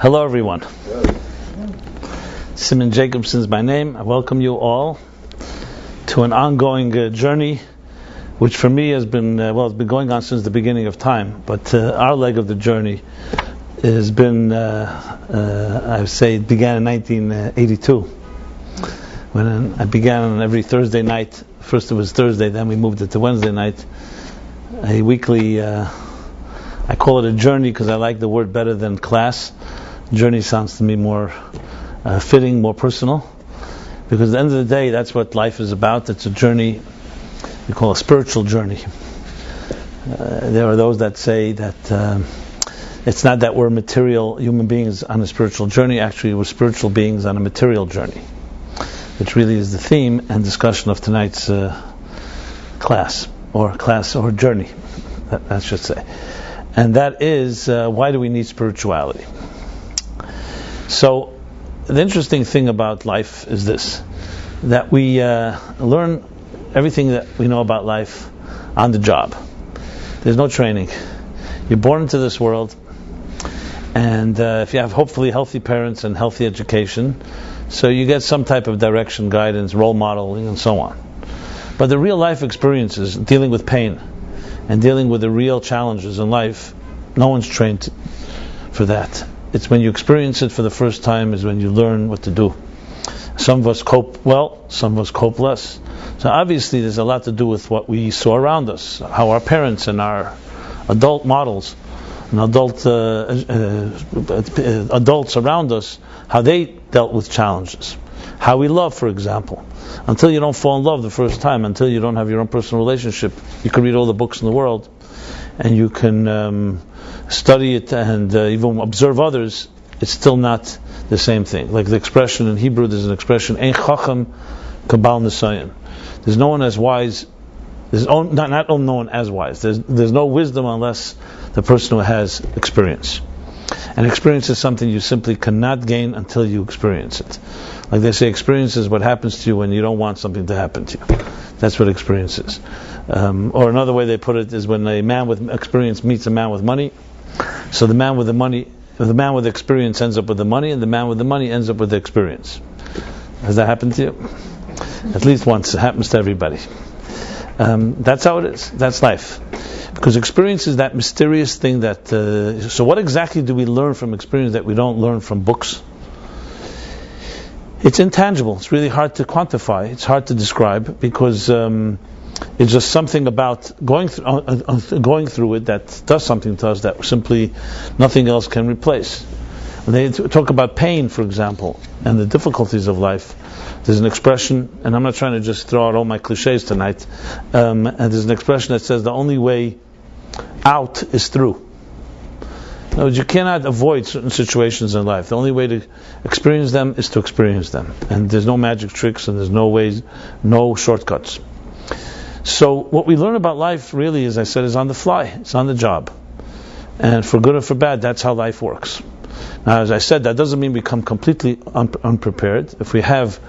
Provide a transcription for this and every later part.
Hello everyone. Simon Jacobson's my name. I welcome you all to an ongoing journey, which for me has been, it's been going on since the beginning of time, but our leg of the journey has been, I would say it began in 1982, when I began on every Thursday night. First it was Thursday, then we moved it to Wednesday night, a weekly, I call it a journey because I like the word better than class. Journey sounds to me more fitting, more personal, because at the end of the day, that's what life is about. It's a journey we call a spiritual journey. There are those that say that it's not that we're material human beings on a spiritual journey. Actually, we're spiritual beings on a material journey, which really is the theme and discussion of tonight's class or journey, I should say. And that is, why do we need spirituality? So, the interesting thing about life is this, that we learn everything that we know about life on the job. There's no training. You're born into this world, and if you have hopefully healthy parents and healthy education, so you get some type of direction, guidance, role modeling, and so on. But the real life experiences, dealing with pain, and dealing with the real challenges in life, no one's trained for that. It's when you experience it for the first time is when you learn what to do. Some of us cope well, some of us cope less. So obviously there's a lot to do with what we saw around us, how our parents and our adult models and adults around us, how they dealt with challenges. How we love, for example. Until you don't fall in love the first time, until you don't have your own personal relationship, you can read all the books in the world, and you can study it and even observe others, it's still not the same thing. Like the expression in Hebrew, there's an expression, Ein Chacham Kabbalah Nisayon. There's no one as wise, not no one as wise, there's no wisdom unless the person who has experience. And experience is something you simply cannot gain until you experience it. Like they say, experience is what happens to you when you don't want something to happen to you. That's what experience is. Or another way they put it is when a man with experience meets a man with money. So the man with the experience ends up with the money, and the man with the money ends up with the experience. Has that happened to you? At least once. It happens to everybody. That's how it is. That's life. Because experience is that mysterious thing that... so what exactly do we learn from experience that we don't learn from books? It's intangible. It's really hard to quantify. It's hard to describe because it's just something about going through it that does something to us that simply nothing else can replace. When they talk about pain, for example, and the difficulties of life, there's an expression, and I'm not trying to just throw out all my cliches tonight, and there's an expression that says the only way out is through. In other words, you cannot avoid certain situations in life. The only way to experience them is to experience them. And there's no magic tricks and there's no shortcuts. So what we learn about life really, as I said, is on the fly. It's on the job. And for good or for bad, that's how life works. Now, as I said, that doesn't mean we come completely unprepared. If we have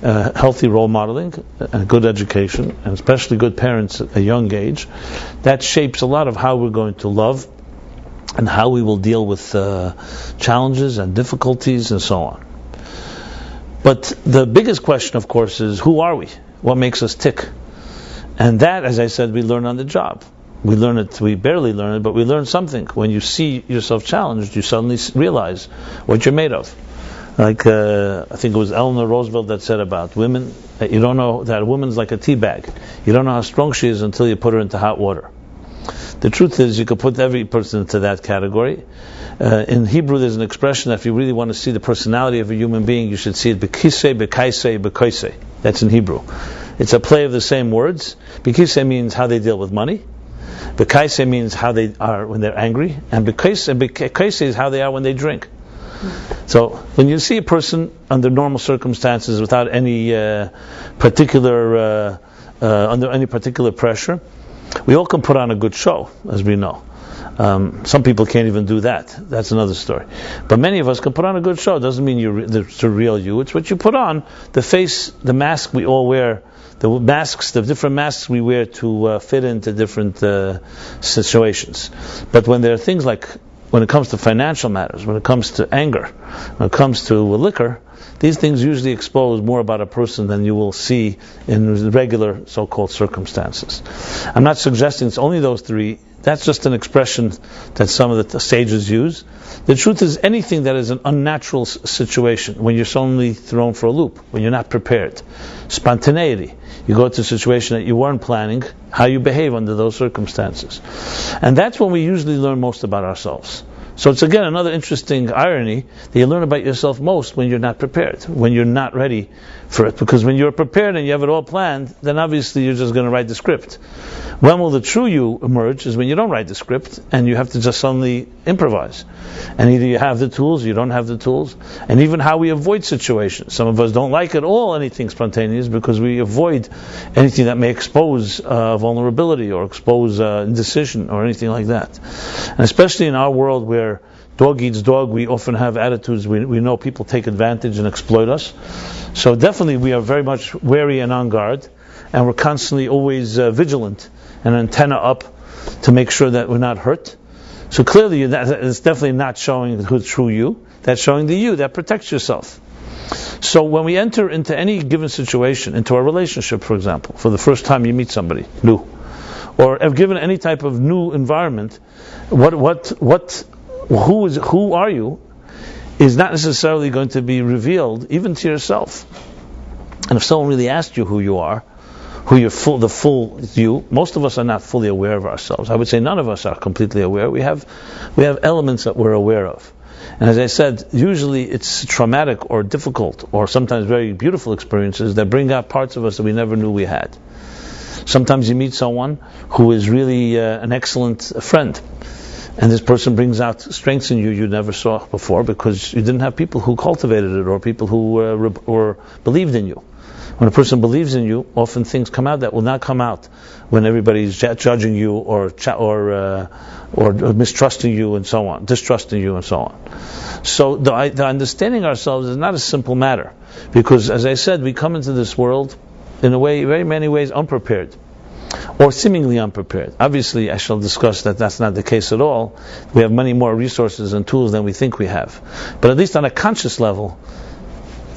healthy role modeling, and good education, and especially good parents at a young age, that shapes a lot of how we're going to love and how we will deal with challenges and difficulties and so on. But the biggest question, of course, is who are we? What makes us tick? And that, as I said, we learn on the job. We learn it, we barely learn it, but we learn something. When you see yourself challenged, you suddenly realize what you're made of. Like, I think it was Eleanor Roosevelt that said about women, that you don't know that a woman's like a tea bag. You don't know how strong she is until you put her into hot water. The truth is, you could put every person into that category. In Hebrew, there's an expression that if you really want to see the personality of a human being, you should see it bekisei, bekaisei, bekoisei. That's in Hebrew. It's a play of the same words. Bekisei means how they deal with money. Bekaisei means how they are when they're angry. And bekoisei is how they are when they drink. So when you see a person under normal circumstances, without any particular under any particular pressure, we all can put on a good show, as we know. Some people can't even do that. That's another story. But many of us can put on a good show. It doesn't mean it's the real you. It's what you put on, the face, the mask we all wear, the different masks we wear to fit into different situations. But when there are things like when it comes to financial matters, when it comes to anger, when it comes to liquor, these things usually expose more about a person than you will see in regular so-called circumstances. I'm not suggesting it's only those three. That's just an expression that some of the sages use. The truth is, anything that is an unnatural situation, when you're suddenly thrown for a loop, when you're not prepared, spontaneity, you go to a situation that you weren't planning, how you behave under those circumstances. And that's when we usually learn most about ourselves. So it's again another interesting irony that you learn about yourself most when you're not prepared, when you're not ready for it. Because when you're prepared and you have it all planned, then obviously you're just going to write the script. When will the true you emerge is when you don't write the script and you have to just suddenly improvise. And either you have the tools or you don't have the tools. And even how we avoid situations. Some of us don't like at all anything spontaneous because we avoid anything that may expose vulnerability or expose indecision or anything like that. And especially in our world where dog eats dog, we often have attitudes, we know people take advantage and exploit us. So definitely we are very much wary and on guard, and we're constantly always vigilant and antenna up to make sure that we're not hurt. So clearly it's definitely not showing the true you, that's showing the you that protects yourself. So when we enter into any given situation, into a relationship for example, for the first time you meet somebody new, or have given any type of new environment, who are you is not necessarily going to be revealed even to yourself. And if someone really asked you who you are, who you're the full you, most of us are not fully aware of ourselves. I would say none of us are completely aware. We have elements that we're aware of. And as I said, usually it's traumatic or difficult or sometimes very beautiful experiences that bring out parts of us that we never knew we had. Sometimes you meet someone who is really an excellent friend, and this person brings out strengths in you never saw before because you didn't have people who cultivated it or people who believed in you. When a person believes in you, often things come out that will not come out when everybody's judging you or mistrusting you and so on, distrusting you and so on. So the understanding ourselves is not a simple matter because, as I said, we come into this world in a way, very many ways, unprepared. Or seemingly unprepared. Obviously, I shall discuss that that's not the case at all. We have many more resources and tools than we think we have. But at least on a conscious level,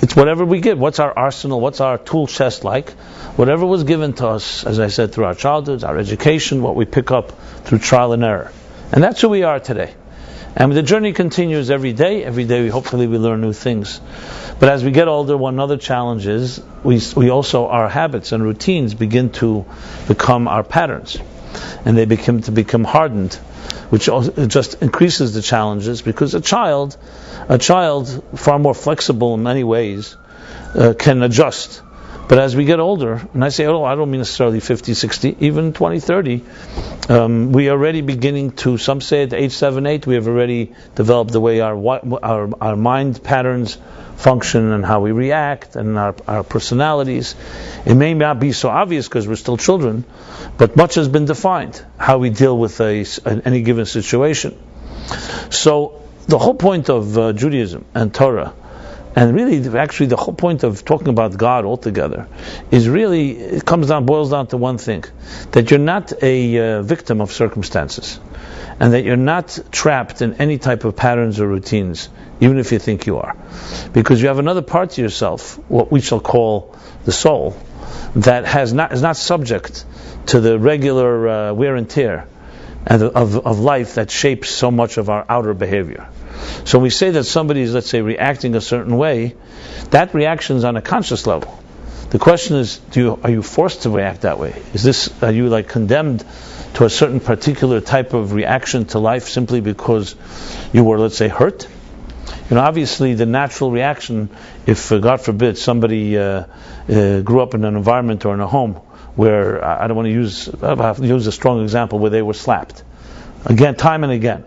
it's whatever we get. What's our arsenal? What's our tool chest like? Whatever was given to us, as I said, through our childhoods, our education, what we pick up through trial and error. And that's who we are today. And the journey continues every day. Every day, hopefully, we learn new things. But as we get older, one other challenge is we also, our habits and routines begin to become our patterns. And they become hardened, which also just increases the challenges because a child, far more flexible in many ways, can adjust. But as we get older, and I say, I don't mean necessarily 50, 60, even 20, 30, we are already beginning to, some say at age 7, 8, we have already developed the way our mind patterns function and how we react and our personalities. It may not be so obvious because we're still children, but much has been defined, how we deal with any given situation. So the whole point of Judaism and Torah, and really, actually, the whole point of talking about God altogether is really, it boils down to one thing: that you're not a victim of circumstances, and that you're not trapped in any type of patterns or routines, even if you think you are, because you have another part to yourself, what we shall call the soul, that is not subject to the regular wear and tear of life that shapes so much of our outer behavior. So we say that somebody is, let's say, reacting a certain way, that reaction is on a conscious level. The question is, are you forced to react that way? Are you condemned to a certain particular type of reaction to life simply because you were, let's say, hurt? Obviously the natural reaction, if God forbid somebody grew up in an environment or in a home where, I don't want to use a strong example, where they were slapped again, time and again.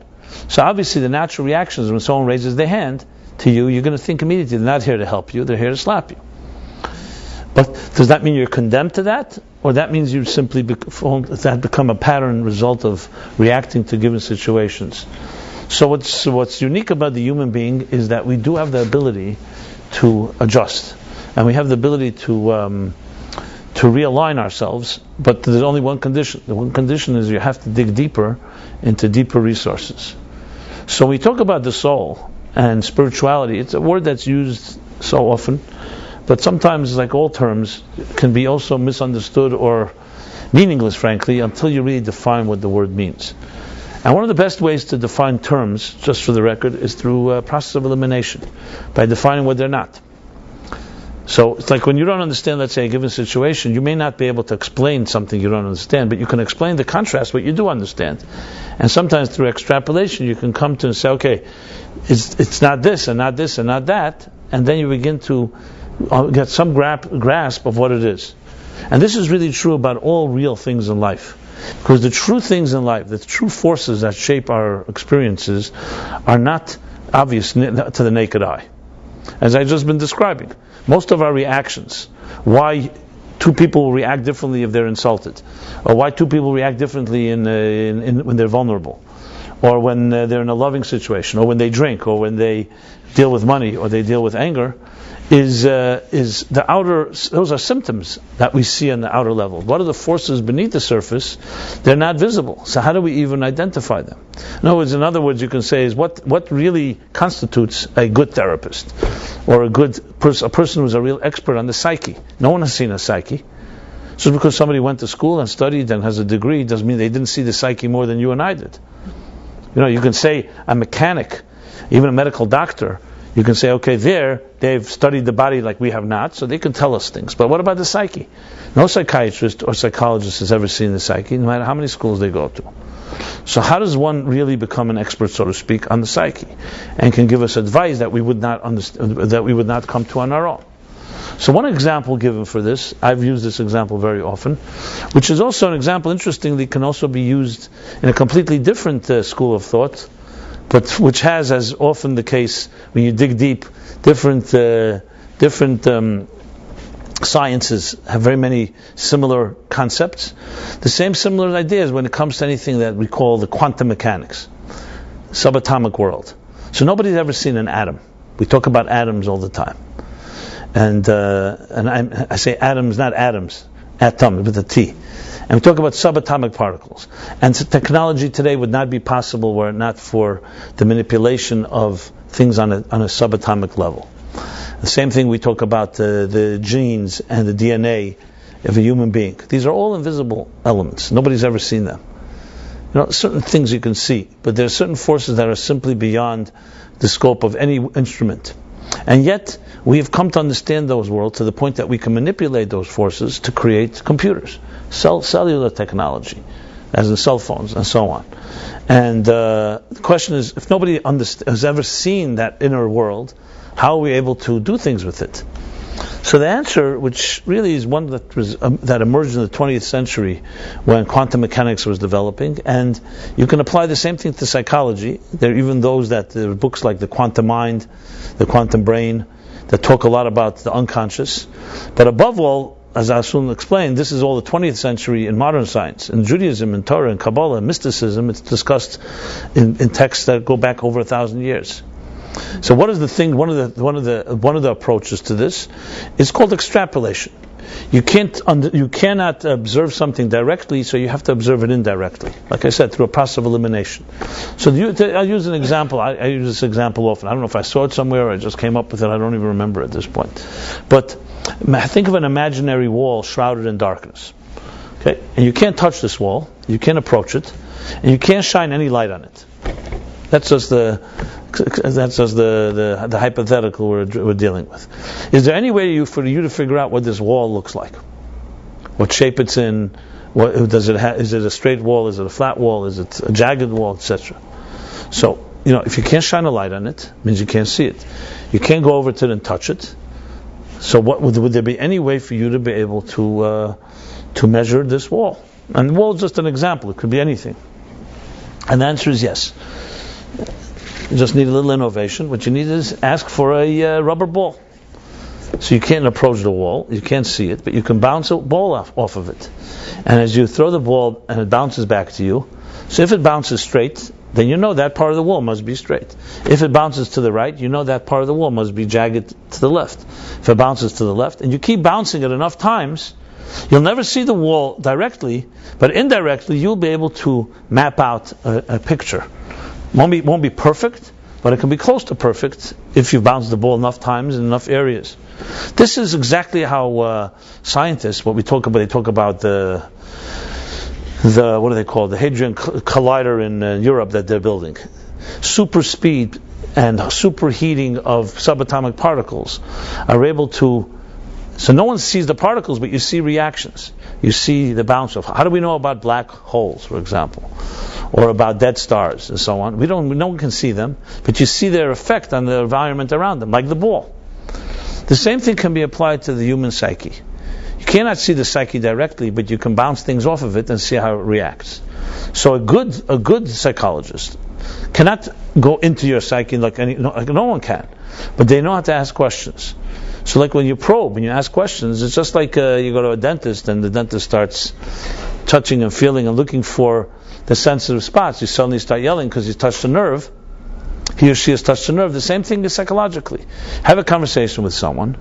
So obviously the natural reaction is when someone raises their hand to you, you're going to think immediately, they're not here to help you, they're here to slap you. But does that mean you're condemned to that? Or that means you simply become a pattern result of reacting to given situations? So what's unique about the human being is that we do have the ability to adjust. And we have the ability to realign ourselves, but there's only one condition. The one condition is you have to dig deeper into deeper resources. So when we talk about the soul and spirituality, it's a word that's used so often, but sometimes, like all terms, can be also misunderstood or meaningless, frankly, until you really define what the word means. And one of the best ways to define terms, just for the record, is through a process of elimination, by defining what they're not. So it's like when you don't understand, let's say, a given situation, you may not be able to explain something you don't understand, but you can explain the contrast, what you do understand. And sometimes through extrapolation, you can come to and say, okay, it's not this, and not this, and not that, and then you begin to get some grasp of what it is. And this is really true about all real things in life. Because the true things in life, the true forces that shape our experiences, are not obvious to the naked eye. As I've just been describing, most of our reactions, why two people will react differently if they're insulted, or why two people react differently when they're vulnerable, or when they're in a loving situation, or when they drink, or when they deal with money, or they deal with anger, is the outer. Those are symptoms that we see on the outer level. What are the forces beneath the surface? They're not visible. So how do we even identify them? In other words, you can say is what really constitutes a good therapist, or a person who's a real expert on the psyche. No one has seen a psyche. Just because somebody went to school and studied and has a degree doesn't mean they didn't see the psyche more than you and I did. You can say a mechanic, even a medical doctor. You can say, okay, they've studied the body like we have not, so they can tell us things. But what about the psyche? No psychiatrist or psychologist has ever seen the psyche, no matter how many schools they go to. So how does one really become an expert, so to speak, on the psyche, and can give us advice that we would not understand, that we would not come to on our own? So one example given for this, I've used this example very often, which is also an example, interestingly, can also be used in a completely different school of thought, but which has, as often the case when you dig deep, different sciences have very many similar concepts. The same similar ideas when it comes to anything that we call the quantum mechanics, subatomic world. So nobody's ever seen an atom. We talk about atoms all the time, and I say atoms, not atoms, atom with a T. And we talk about subatomic particles. And so technology today would not be possible were it not for the manipulation of things on a subatomic level. The same thing we talk about the genes and the DNA of a human being. These are all invisible elements. Nobody's ever seen them. Certain things you can see, but there are certain forces that are simply beyond the scope of any instrument. And yet, we have come to understand those worlds to the point that we can manipulate those forces to create computers, cellular technology, as in cell phones and so on. And the question is, if nobody has ever seen that inner world, how are we able to do things with it? So the answer, which really is one that emerged in the 20th century when quantum mechanics was developing, and you can apply the same thing to psychology. There are even there are books like The Quantum Mind, The Quantum Brain, that talk a lot about the unconscious. But above all, as I'll soon explain, this is all the 20th century in modern science. In Judaism, in Torah, in Kabbalah, in mysticism, it's discussed in texts that go back over 1,000 years. So what is the thing? One of the approaches to this is called extrapolation. You cannot observe something directly, so you have to observe it indirectly. Like I said, through a process of elimination. So I'll use an example. I use this example often. I don't know if I saw it somewhere or I just came up with it. I don't even remember at this point. But think of an imaginary wall shrouded in darkness. Okay, and you can't touch this wall. You can't approach it, and you can't shine any light on it. That's just the hypothetical we're dealing with. Is there any way for you to figure out what this wall looks like? What shape it's in? What does it have? Is it a straight wall? Is it a flat wall? Is it a jagged wall, etc.? So, if you can't shine a light on it, it means you can't see it. You can't go over to it and touch it. So, would there be any way for you to be able to measure this wall? And the wall is just an example. It could be anything. And the answer is yes. You just need a little innovation. What you need is ask for a rubber ball. So you can't approach the wall, you can't see it, but you can bounce a ball off of it. And as you throw the ball and it bounces back to you, so if it bounces straight, then you know that part of the wall must be straight. If it bounces to the right, you know that part of the wall must be jagged to the left. If it bounces to the left, and you keep bouncing it enough times, you'll never see the wall directly, but indirectly you'll be able to map out a picture Won't be perfect, but it can be close to perfect if you bounce the ball enough times in enough areas. This is exactly how scientists, they talk about the what do they call it? The Hadron Collider in Europe that they're building. Super speed and superheating of subatomic particles are able to. So no one sees the particles, but you see reactions. You see the bounce of. How do we know about black holes, for example, or about dead stars and so on? No one can see them, but you see their effect on the environment around them, like the ball. The same thing can be applied to the human psyche. You cannot see the psyche directly, but you can bounce things off of it and see how it reacts. So a good psychologist cannot go into your psyche like no one can, but they know how to ask questions. So like when you probe, when you ask questions, it's just like you go to a dentist and the dentist starts touching and feeling and looking for the sensitive spots. You suddenly start yelling because you touched a nerve. He or she has touched a nerve. The same thing is psychologically. Have a conversation with someone,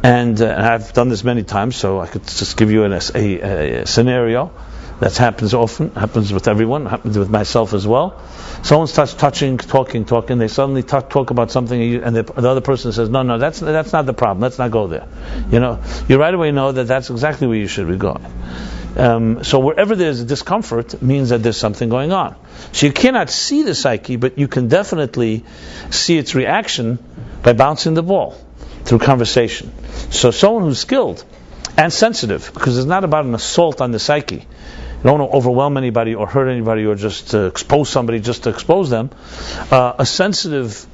and I've done this many times, so I could just give you a scenario that happens often, happens with everyone, happens with myself as well. Someone starts touching, talking, they suddenly talk about something, and the other person says, no, that's not the problem, let's not go there. You right away know that that's exactly where you should be going. So wherever there's a discomfort means that there's something going on. So you cannot see the psyche, but you can definitely see its reaction by bouncing the ball through conversation. So someone who's skilled and sensitive, because it's not about an assault on the psyche. You don't want to overwhelm anybody or hurt anybody or just expose somebody just to expose them. A sensitive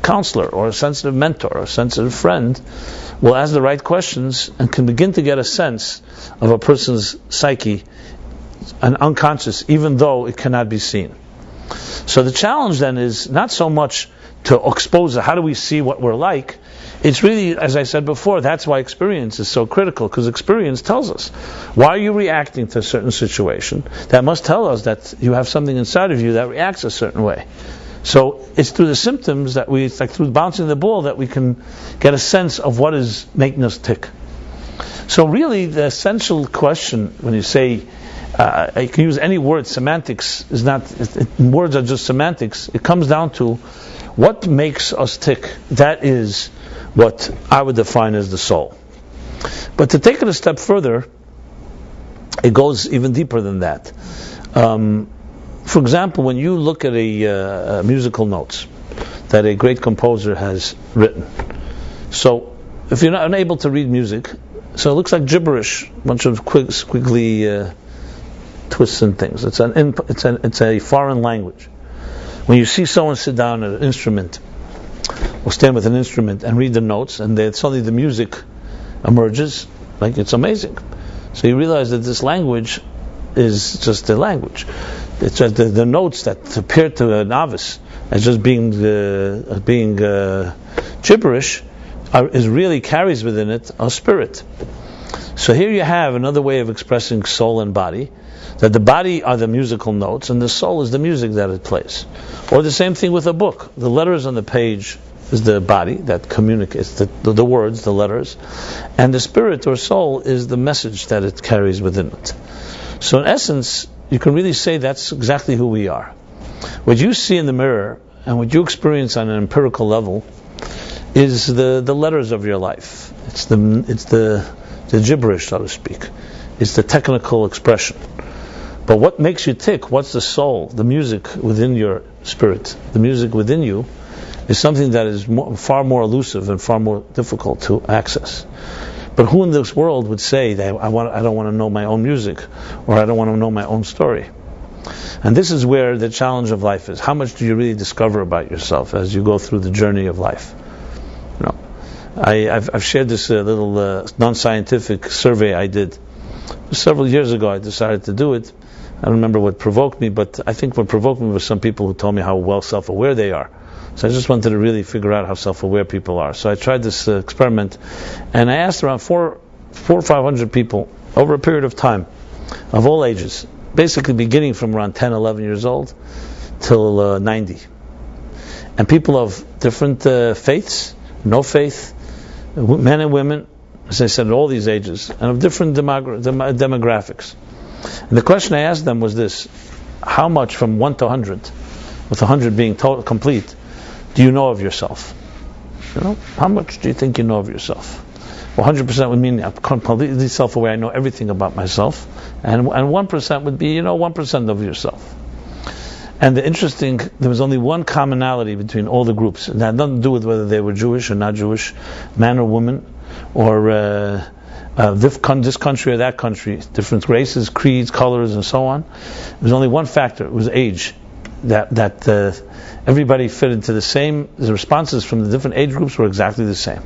counselor or a sensitive mentor or a sensitive friend will ask the right questions and can begin to get a sense of a person's psyche and unconscious, even though it cannot be seen. So the challenge then is not so much to expose how do we see what we're like. It's really, as I said before, that's why experience is so critical, because experience tells us. Why are you reacting to a certain situation? That must tell us that you have something inside of you that reacts a certain way. So it's through the symptoms that it's like through bouncing the ball that we can get a sense of what is making us tick. So really the essential question when you say, I can use any word, semantics is not, words are just semantics. It comes down to what makes us tick. That is what I would define as the soul. But to take it a step further, it goes even deeper than that. For example, when you look at a musical notes that a great composer has written, so if you're not unable to read music, so it looks like gibberish, a bunch of squiggly twists and things. It's a foreign language. When you see someone sit down at an instrument or stand with an instrument and read the notes, and then suddenly the music emerges, like it's amazing. So you realize that this language is just a language. It's just the notes that appear to a novice as just being gibberish is really carries within it a spirit. So here you have another way of expressing soul and body, that the body are the musical notes and the soul is the music that it plays. Or the same thing with a book. The letters on the page is the body that communicates the words, the letters, and the spirit or soul is the message that it carries within it. So in essence, you can really say that's exactly who we are. What you see in the mirror and what you experience on an empirical level is the letters of your life. It's the gibberish, so to speak. It's the technical expression. But what makes you tick? What's the soul? The music within your spirit, the music within you, is something that is far more elusive and far more difficult to access. But who in this world would say that I don't want to know my own music, or I don't want to know my own story? And this is where the challenge of life is. How much do you really discover about yourself as you go through the journey of life? I've shared this little non-scientific survey I did several years ago. I decided to do it. I don't remember what provoked me, but I think what provoked me was some people who told me how well self-aware they are. So I just wanted to really figure out how self-aware people are. So I tried this experiment, and I asked around 400 or 500 people over a period of time, of all ages, basically beginning from around 10, 11 years old till 90. And people of different faiths, no faith, men and women, as I said, at all these ages, and of different demographics. And the question I asked them was this: how much, from 1 to 100, with 100 being total, complete, do you know of yourself? How much do you think you know of yourself? Well, 100% would mean I'm completely self-aware. I know everything about myself, and 1% would be 1% of yourself. And there was only one commonality between all the groups, and that had nothing to do with whether they were Jewish or not Jewish, man or woman, or this country or that country, different races, creeds, colors, and so on. There was only one factor: it was age. That everybody fit into the same. The responses from the different age groups were exactly the same.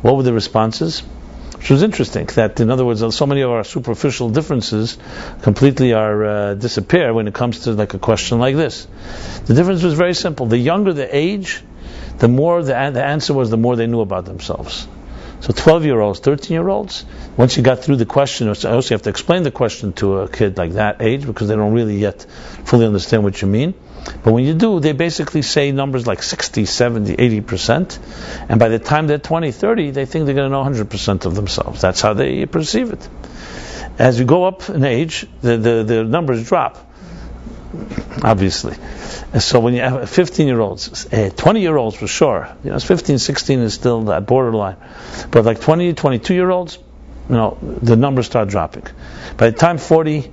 What were the responses? Which was interesting. That, in other words, so many of our superficial differences completely disappear when it comes to like a question like this. The difference was very simple. The younger the age, the more the answer was, the more they knew about themselves. So 12-year-olds, 13-year-olds, once you got through the question, also you have to explain the question to a kid like that age because they don't really yet fully understand what you mean. But when you do, they basically say numbers like 60, 70, 80%. And by the time they're 20, 30, they think they're going to know 100% of themselves. That's how they perceive it. As you go up in age, the numbers drop, obviously. And so when you have 15-year-olds, 20-year-olds for sure, 15, 16 is still that borderline. But like 20, 22-year-olds, the numbers start dropping. By the time 40,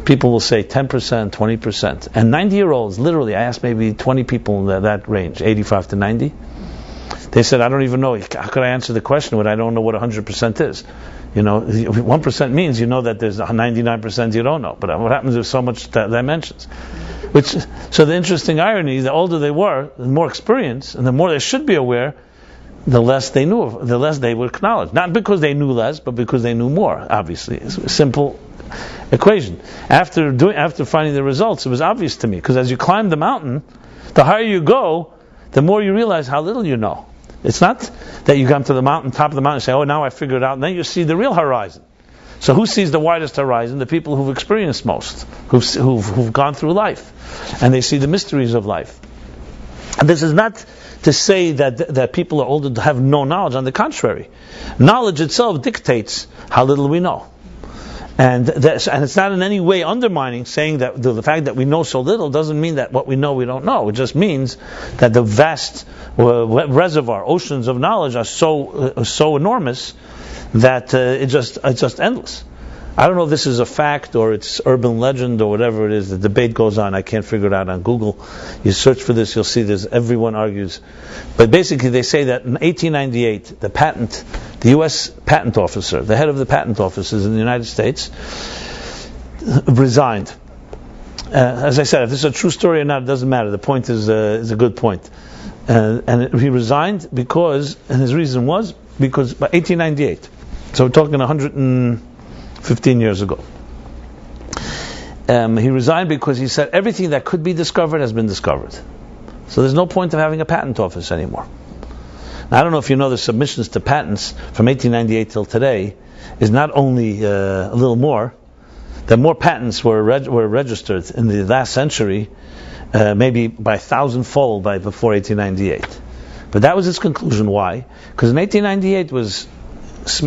people will say 10%, 20%. And 90-year-olds, literally, I asked maybe 20 people in that range, 85 to 90. They said, I don't even know. How could I answer the question when I don't know what 100% is? 1% means you know that there's 99% you don't know. But what happens if so much dimensions? So the interesting irony is the older they were, the more experience, and the more they should be aware, the less they knew, the less they would acknowledge. Not because they knew less, but because they knew more, obviously. It's a simple equation. After finding the results, it was obvious to me, because as you climb the mountain, the higher you go, the more you realize how little you know. It's not that you come to the mountain, top of the mountain, and say, oh, now I figured it out, and then you see the real horizon. So who sees the widest horizon? The people who've experienced most, who've gone through life, and they see the mysteries of life. And this is not to say that people are older to have no knowledge. On the contrary, knowledge itself dictates how little we know. And it's not in any way undermining saying that the fact that we know so little doesn't mean that what we know we don't know. It just means that the vast reservoir, oceans of knowledge are so enormous that it's just endless. I don't know if this is a fact or it's urban legend or whatever it is. The debate goes on. I can't figure it out on Google. You search for this, you'll see everyone argues. But basically they say that in 1898, the U.S. patent officer, the head of the patent offices in the United States, resigned. As I said, if this is a true story or not, it doesn't matter. The point is a good point. He resigned because, and his reason was, because by 1898, so we're talking 115 years ago, he resigned because he said everything that could be discovered has been discovered. So there's no point of having a patent office anymore. Now, I don't know if you know the submissions to patents from 1898 till today is not only a little more, that more patents were registered in the last century, maybe by 1,000-fold before 1898. But that was his conclusion. Why? Because in 1898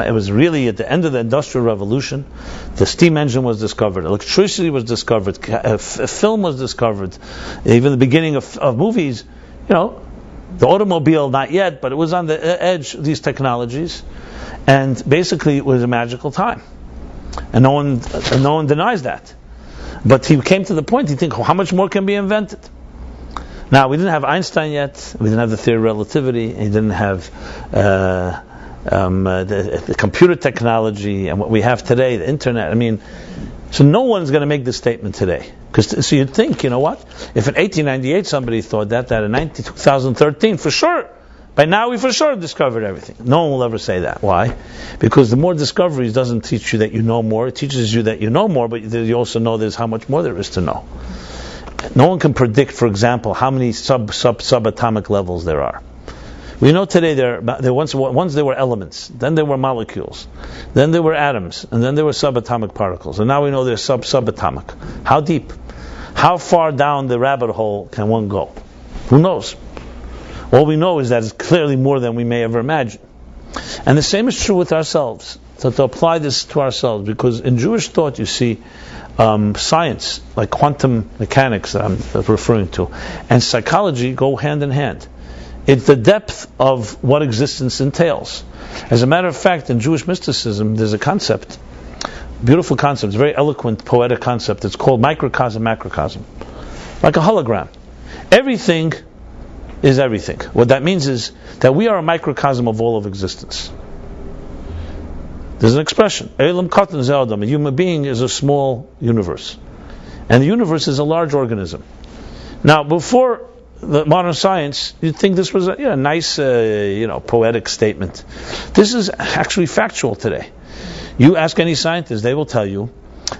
it was really at the end of the Industrial Revolution. The steam engine was discovered, electricity was discovered, film was discovered, even the beginning of movies. The automobile, not yet, but it was on the edge of these technologies, and basically it was a magical time, and no one denies that. But he came to the point, he thinks, how much more can be invented? Now, we didn't have Einstein yet, we didn't have the theory of relativity, he didn't have the computer technology and what we have today, the internet. So no one's going to make this statement today. So you'd think, you know what? If in 1898 somebody thought that in 2013, for sure, by now we for sure have discovered everything. No one will ever say that. Why? Because the more discoveries doesn't teach you that you know more, it teaches you that you know more, but you also know there's how much more there is to know. No one can predict, for example, how many subatomic levels there are. We know today once there were elements, then there were molecules, then there were atoms, and then there were subatomic particles, and now we know they're subatomic. How deep? How far down the rabbit hole can one go? Who knows? All we know is that it's clearly more than we may ever imagine. And the same is true with ourselves. So to apply this to ourselves, because in Jewish thought, you see, science, like quantum mechanics that I'm referring to, and psychology go hand in hand. It's the depth of what existence entails. As a matter of fact, in Jewish mysticism, there's a concept, beautiful concept, very eloquent, poetic concept. It's called microcosm, macrocosm, like a hologram. Everything is everything. What that means is that we are a microcosm of all of existence. There's an expression, Elam Katan Zeldam, a human being is a small universe. And the universe is a large organism. Now, before the modern science, you'd think this was a nice, poetic statement. This is actually factual today. You ask any scientist, they will tell you,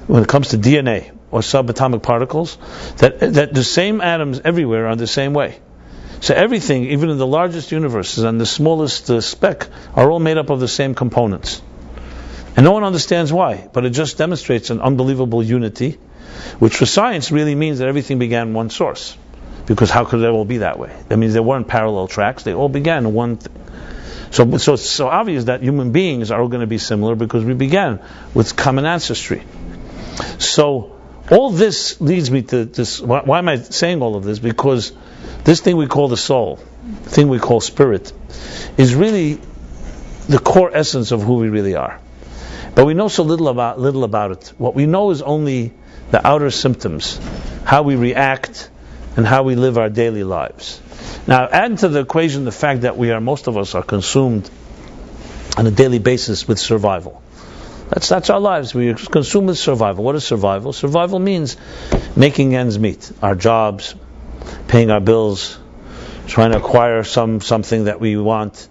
when it comes to DNA or subatomic particles, that the same atoms everywhere are the same way. So everything, even in the largest universes and the smallest speck, are all made up of the same components. And no one understands why, but it just demonstrates an unbelievable unity, which for science really means that everything began in one source. Because how could it all be that way? That means there weren't parallel tracks, they all began in one thing. So it's so obvious that human beings are all going to be similar because we began with common ancestry. So all this leads me to this. Why am I saying all of this? Because this thing we call the soul, the thing we call spirit, is really the core essence of who we really are. But we know so little about it. What we know is only the outer symptoms, how we react and how we live our daily lives. Now, add to the equation the fact that most of us are consumed on a daily basis with survival. That's our lives. We are consumed with survival. What is survival? Survival means making ends meet. Our jobs, paying our bills, trying to acquire something that we want.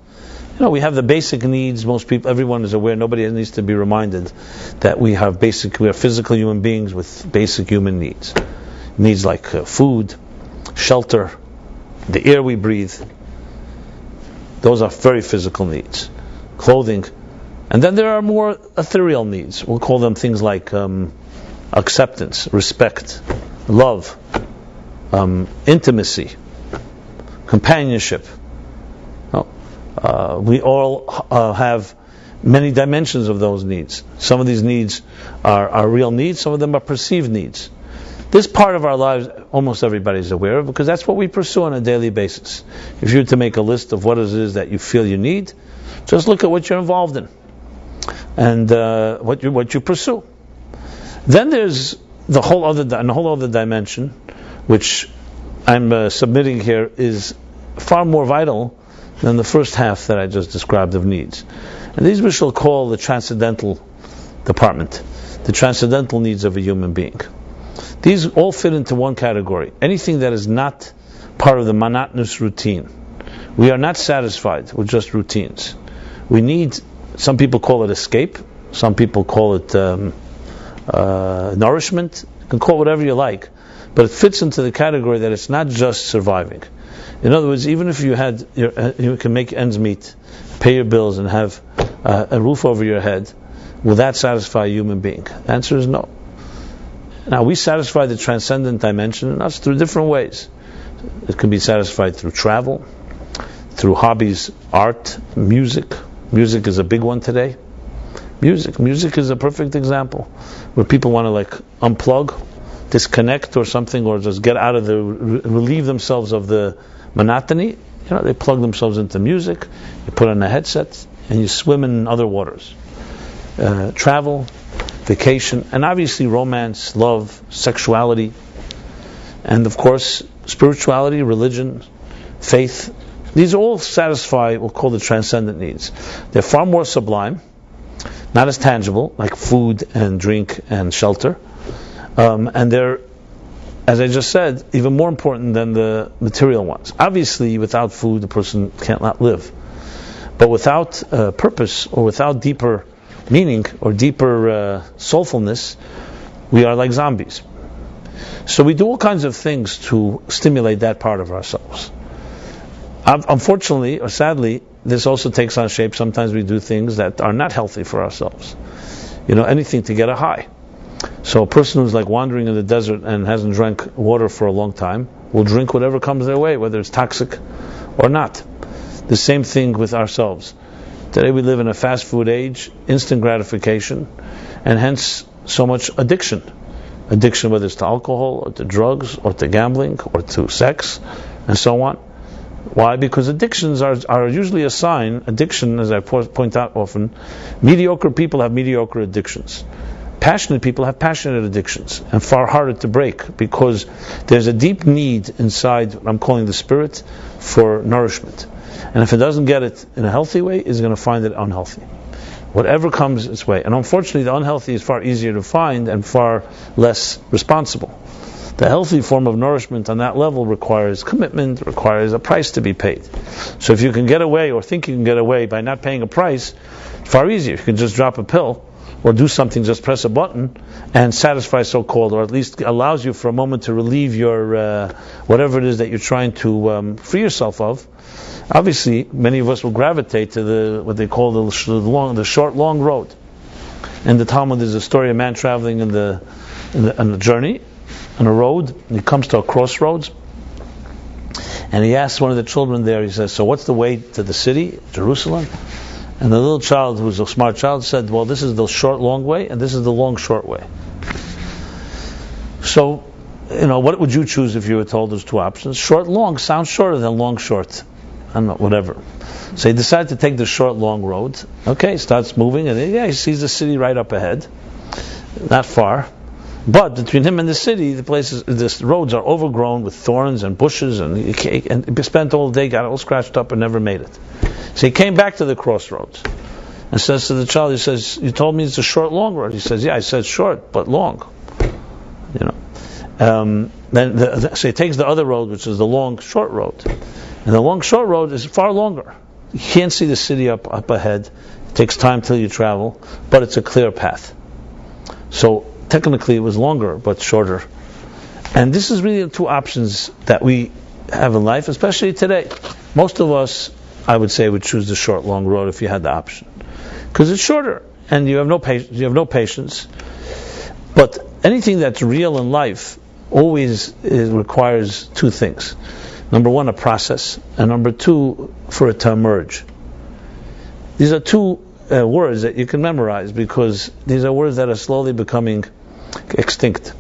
We have the basic needs. Everyone is aware. Nobody needs to be reminded that we are physical human beings with basic human needs. Needs like food, shelter, the air we breathe. Those are very physical needs. Clothing. And then there are more ethereal needs. We'll call them things like acceptance, respect, love, intimacy, companionship. We all have many dimensions of those needs. Some of these needs are real needs, some of them are perceived needs. This part of our lives, almost everybody is aware of, because that's what we pursue on a daily basis. If you were to make a list of what it is that you feel you need, just look at what you're involved in and what you pursue. Then there's the whole other dimension, which I'm submitting here, is far more vital than the first half that I just described of needs. And these we shall call the transcendental department, the transcendental needs of a human being. These all fit into one category. Anything that is not part of the monotonous routine. We are not satisfied with just routines. We need, some people call it escape, some people call it nourishment. You can call it whatever you like, but it fits into the category that it's not just surviving. In other words, even if you can make ends meet, pay your bills and have a roof over your head, will that satisfy a human being? The answer is no. Now, we satisfy the transcendent dimension in us through different ways. It can be satisfied through travel, through hobbies, art, music. Music is a big one today. Music is a perfect example where people want to unplug, disconnect or something, or just get out of relieve themselves of the monotony. They plug themselves into music, you put on a headset, and you swim in other waters. Travel, vacation, and obviously romance, love, sexuality, and of course spirituality, religion, faith. These all satisfy what we'll call the transcendent needs. They're far more sublime, not as tangible, like food and drink and shelter, and they're, as I just said, even more important than the material ones. Obviously, without food, a person can't not live. But without purpose, or without deeper meaning, or deeper soulfulness, we are like zombies. So we do all kinds of things to stimulate that part of ourselves. Unfortunately, or sadly, this also takes on shape. Sometimes we do things that are not healthy for ourselves. Anything to get a high. So a person who's wandering in the desert and hasn't drank water for a long time will drink whatever comes their way, whether it's toxic or not. The same thing with ourselves. Today we live in a fast food age, instant gratification, and hence so much addiction Addiction, whether it's to alcohol, or to drugs, or to gambling, or to sex, and so on. Why? Because addictions are usually a sign. Addiction, as I point out often, mediocre people have mediocre addictions. Passionate people have passionate addictions, and far harder to break, because there's a deep need inside, what I'm calling the spirit, for nourishment. And if it doesn't get it in a healthy way, it's going to find it unhealthy. Whatever comes its way. And unfortunately, the unhealthy is far easier to find and far less responsible. The healthy form of nourishment on that level requires commitment, requires a price to be paid. So if you can get away, or think you can get away by not paying a price, it's far easier. You can just drop a pill, or do something, just press a button, and satisfy so-called, or at least allows you for a moment to relieve your, whatever it is that you're trying to free yourself of. Obviously, many of us will gravitate to what they call the short, long road. In the Talmud, there's a story of a man traveling on a journey, on a road, and he comes to a crossroads, and he asks one of the children there, he says, so what's the way to the city, Jerusalem? And the little child, who's a smart child, said, well, this is the short, long way, and this is the long, short way. So, what would you choose if you were told there's two options? Short, long sounds shorter than long, short. I don't know, whatever. So he decided to take the short, long road. Okay, starts moving, and he sees the city right up ahead. Not far. But between him and the city, the roads are overgrown with thorns and bushes, and he spent all day, got all scratched up, and never made it. So he came back to the crossroads and says to the child, he says, you told me it's a short, long road. He says, yeah, I said short, but long. So he takes the other road, which is the long, short road. And the long, short road is far longer. You can't see the city up ahead. It takes time till you travel, but it's a clear path. So technically it was longer, but shorter. And this is really the two options that we have in life, especially today. Most of us, I would say, would choose the short, long road if you had the option, because it's shorter and you have no patience. But anything that's real in life always requires two things: number one, a process, and number two, for it to emerge. These are two words that you can memorize, because these are words that are slowly becoming extinct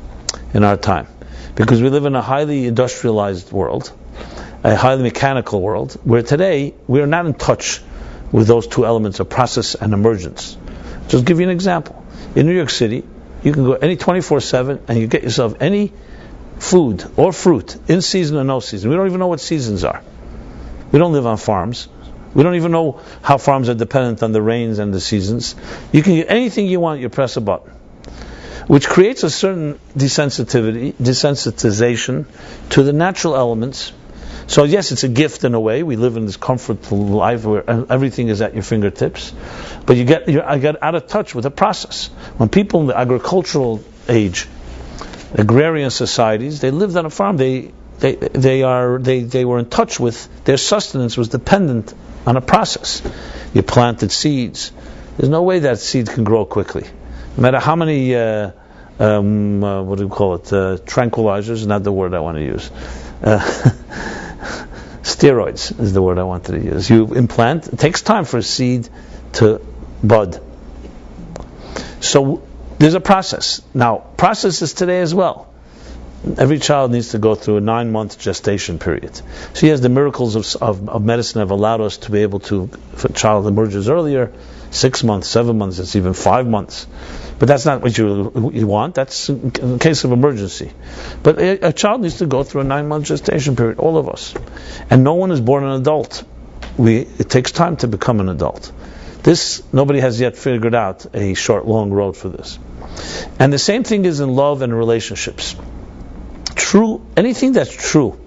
in our time, because we live in a highly industrialized world, a highly mechanical world, where today we are not in touch with those two elements of process and emergence. Just give you an example. In New York City, you can go any 24/7 and you get yourself any food or fruit, in season or no season. We don't even know what seasons are. We don't live on farms. We don't even know how farms are dependent on the rains and the seasons. You can get anything you want, you press a button, which creates a certain desensitization to the natural elements. So yes, it's a gift in a way. We live in this comfortable life where everything is at your fingertips, but I get out of touch with the process. When people in the agricultural age, agrarian societies, they lived on a farm. They were in touch with their sustenance was dependent on a process. You planted seeds. There's no way that seed can grow quickly, no matter how many what do you call it? Tranquilizers, not the word I want to use. Steroids is the word I wanted to use. You implant, it takes time for a seed to bud. So there's a process. Now, processes today as well. Every child needs to go through a 9-month gestation period. So yes, the miracles of medicine have allowed us to be able to, if a child emerges earlier, 6 months, 7 months, it's even 5 months. But that's not what you want. That's in case of emergency. But a child needs to go through a 9-month gestation period, all of us. And no one is born an adult. It takes time to become an adult. Nobody has yet figured out a short, long road for this. And the same thing is in love and relationships. Anything that's true,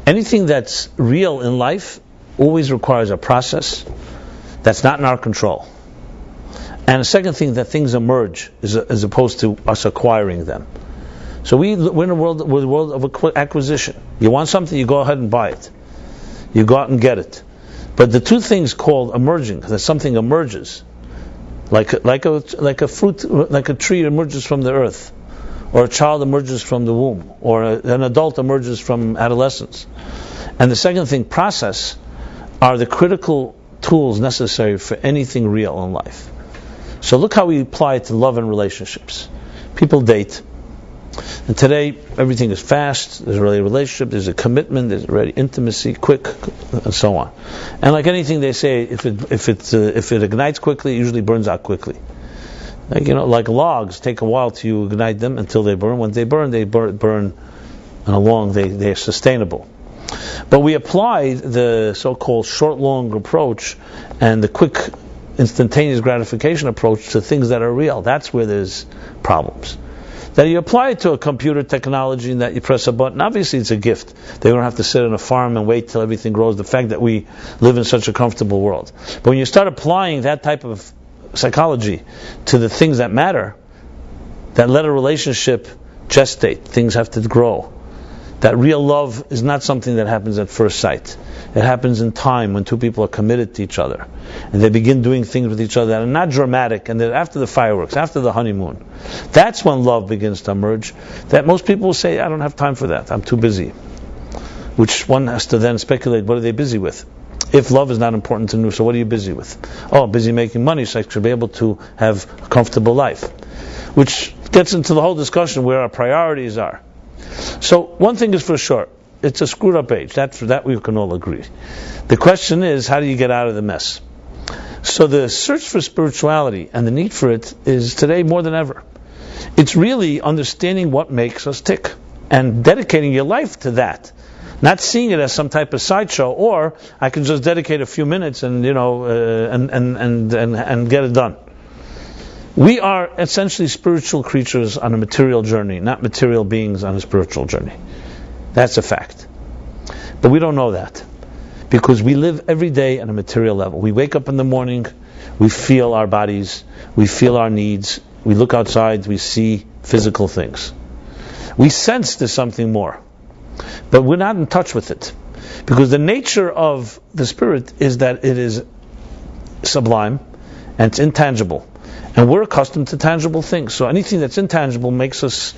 anything that's real in life always requires a process that's not in our control. And the second thing, that things emerge as opposed to us acquiring them. So we're in a world of acquisition. You want something, you go ahead and buy it. You go out and get it. But the two things called emerging, that something emerges, like a fruit, like a tree emerges from the earth, or a child emerges from the womb, or an adult emerges from adolescence. And the second thing, process, are the critical tools necessary for anything real in life. So look how we apply it to love and relationships. People date, And today, everything is fast. There's already a relationship, there's a commitment, there's already intimacy, quick, and so on. And like anything they say, if it ignites quickly, it usually burns out quickly. Like logs take a while to ignite them until they burn. When they burn along, they're sustainable. But we apply the so-called short-long approach and the quick, instantaneous gratification approach to things that are real. That's where there's problems. That you apply it to a computer technology and that you press a button, obviously it's a gift. They don't have to sit on a farm and wait till everything grows. The fact that we live in such a comfortable world. But when you start applying that type of psychology to the things that matter, that let a relationship gestate, things have to grow. That real love is not something that happens at first sight. It happens in time when two people are committed to each other. And they begin doing things with each other that are not dramatic, and then after the fireworks, after the honeymoon. That's when love begins to emerge. That most people will say, I don't have time for that, I'm too busy. Which one has to then speculate, what are they busy with? If love is not important to you, so what are you busy with? Oh, busy making money so I should be able to have a comfortable life. Which gets into the whole discussion where our priorities are. So one thing is for sure, it's a screwed up age. That we can all agree. The question is, how do you get out of the mess? So the search for spirituality and the need for it is today more than ever. It's really understanding what makes us tick and dedicating your life to that. Not seeing it as some type of sideshow, or I can just dedicate a few minutes and and get it done. We are essentially spiritual creatures on a material journey, not material beings on a spiritual journey. That's a fact. But we don't know that. Because we live every day on a material level. We wake up in the morning, we feel our bodies, we feel our needs, we look outside, we see physical things. We sense there's something more. But we're not in touch with it. Because the nature of the spirit is that it is sublime and it's intangible. And we're accustomed to tangible things. So anything that's intangible makes us,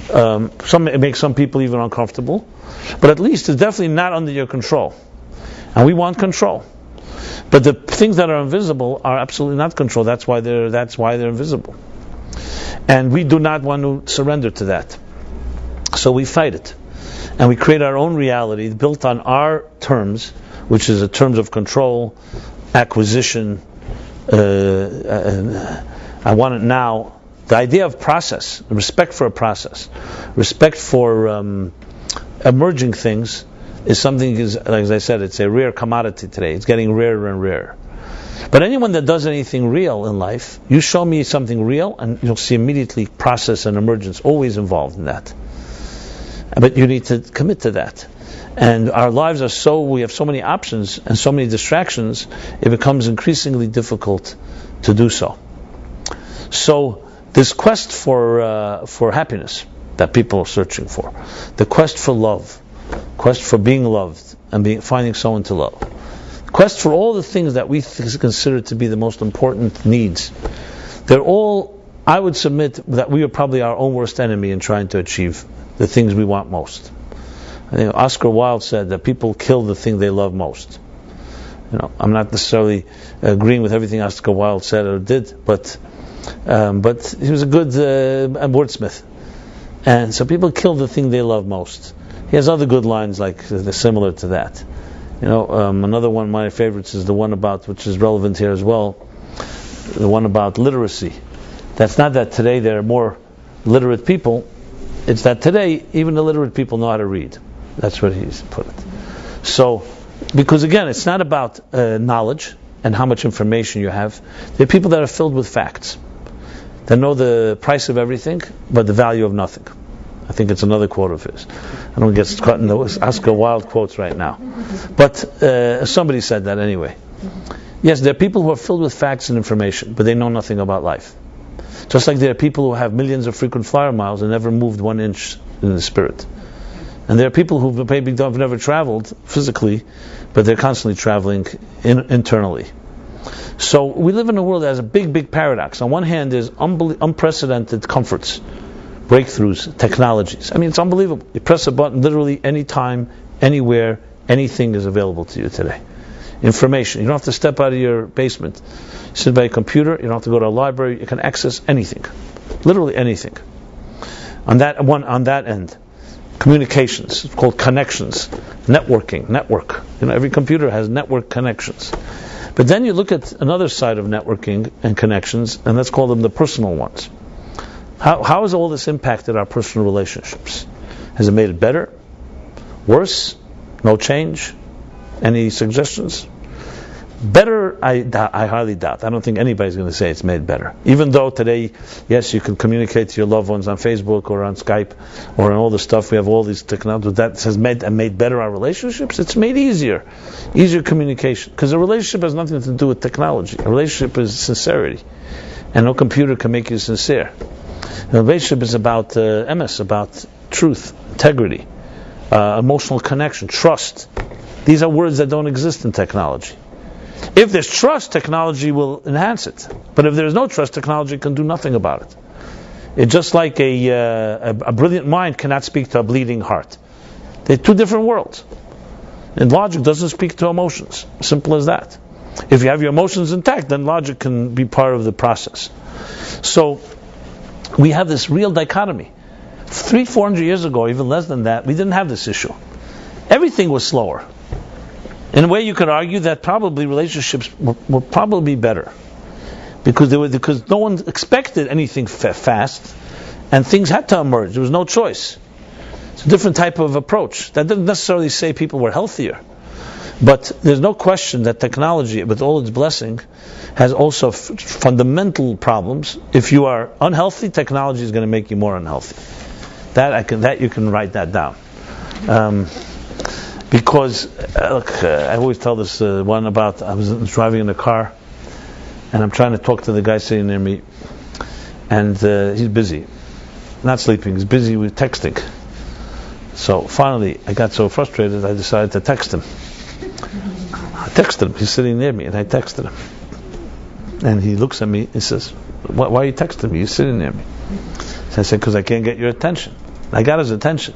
it makes some people even uncomfortable. But at least it's definitely not under your control. And we want control. But the things that are invisible are absolutely not controlled. That's why they're invisible. And we do not want to surrender to that. So we fight it. And we create our own reality built on our terms, which is the terms of control, acquisition, I want it now. The idea of process, respect for a process, respect for emerging things is something, like I said, it's a rare commodity today. It's getting rarer and rarer. But anyone that does anything real in life, you show me something real and you'll see immediately process and emergence always involved in that. But you need to commit to that. And our lives are we have so many options and so many distractions, it becomes increasingly difficult to do so. So this quest for happiness that people are searching for, the quest for love, quest for being loved and finding someone to love, quest for all the things that we consider to be the most important needs, they're all, I would submit that we are probably our own worst enemy in trying to achieve the things we want most. I think Oscar Wilde said that people kill the thing they love most. I'm not necessarily agreeing with everything Oscar Wilde said or did, but he was a good wordsmith. And so people kill the thing they love most. He has other good lines similar to that. Another one of my favorites is the one about, which is relevant here as well, the one about literacy. That's not that today there are more literate people. It's that today even the literate people know how to read. That's what he's put it. So, because again, it's not about knowledge and how much information you have. There are people that are filled with facts. They know the price of everything, but the value of nothing. I think it's another quote of his. I don't get caught in those Oscar Wilde quotes right now. But somebody said that anyway. Yes, there are people who are filled with facts and information, but they know nothing about life. Just like there are people who have millions of frequent flyer miles and never moved 1 inch in the spirit. And there are people who maybe have never traveled physically, but they're constantly traveling internally. So we live in a world that has a big, big paradox. On one hand, there's unprecedented comforts, breakthroughs, technologies. I mean, it's unbelievable. You press a button, literally anytime, anywhere, anything is available to you today. Information. You don't have to step out of your basement. You sit by a computer, you don't have to go to a library, you can access anything. Literally anything. On that end, communications, it's called connections, network. Every computer has network connections. But then you look at another side of networking and connections, and let's call them the personal ones. How has all this impacted our personal relationships? Has it made it better? Worse? No change? Any suggestions? Better, I highly doubt. I don't think anybody's going to say it's made better. Even though today, yes, you can communicate to your loved ones on Facebook or on Skype or on all the stuff. We have all these technologies that has made better our relationships. It's made easier communication. Because a relationship has nothing to do with technology. A relationship is sincerity. And no computer can make you sincere. A relationship is about emes, about truth, integrity, emotional connection, trust. These are words that don't exist in technology. If there's trust, technology will enhance it. But if there's no trust, technology can do nothing about it. It's just like a brilliant mind cannot speak to a bleeding heart. They're two different worlds. And logic doesn't speak to emotions. Simple as that. If you have your emotions intact, then logic can be part of the process. So we have this real dichotomy. 300-400 years ago, even less than that, we didn't have this issue. Everything was slower. In a way, you could argue that probably relationships were probably better because no one expected anything fast, and things had to emerge. There was no choice. It's a different type of approach. That doesn't necessarily say people were healthier, but there's no question that technology, with all its blessing, has also fundamental problems. If you are unhealthy, technology is going to make you more unhealthy. That you can write that down. Because, I always tell this one about, I was driving in a car, and I'm trying to talk to the guy sitting near me, and he's busy. Not sleeping, he's busy with texting. So finally, I got so frustrated, I decided to text him. I texted him, he's sitting near me, and I texted him. And he looks at me and says, why are you texting me? You're sitting near me. So I said, because I can't get your attention. I got his attention.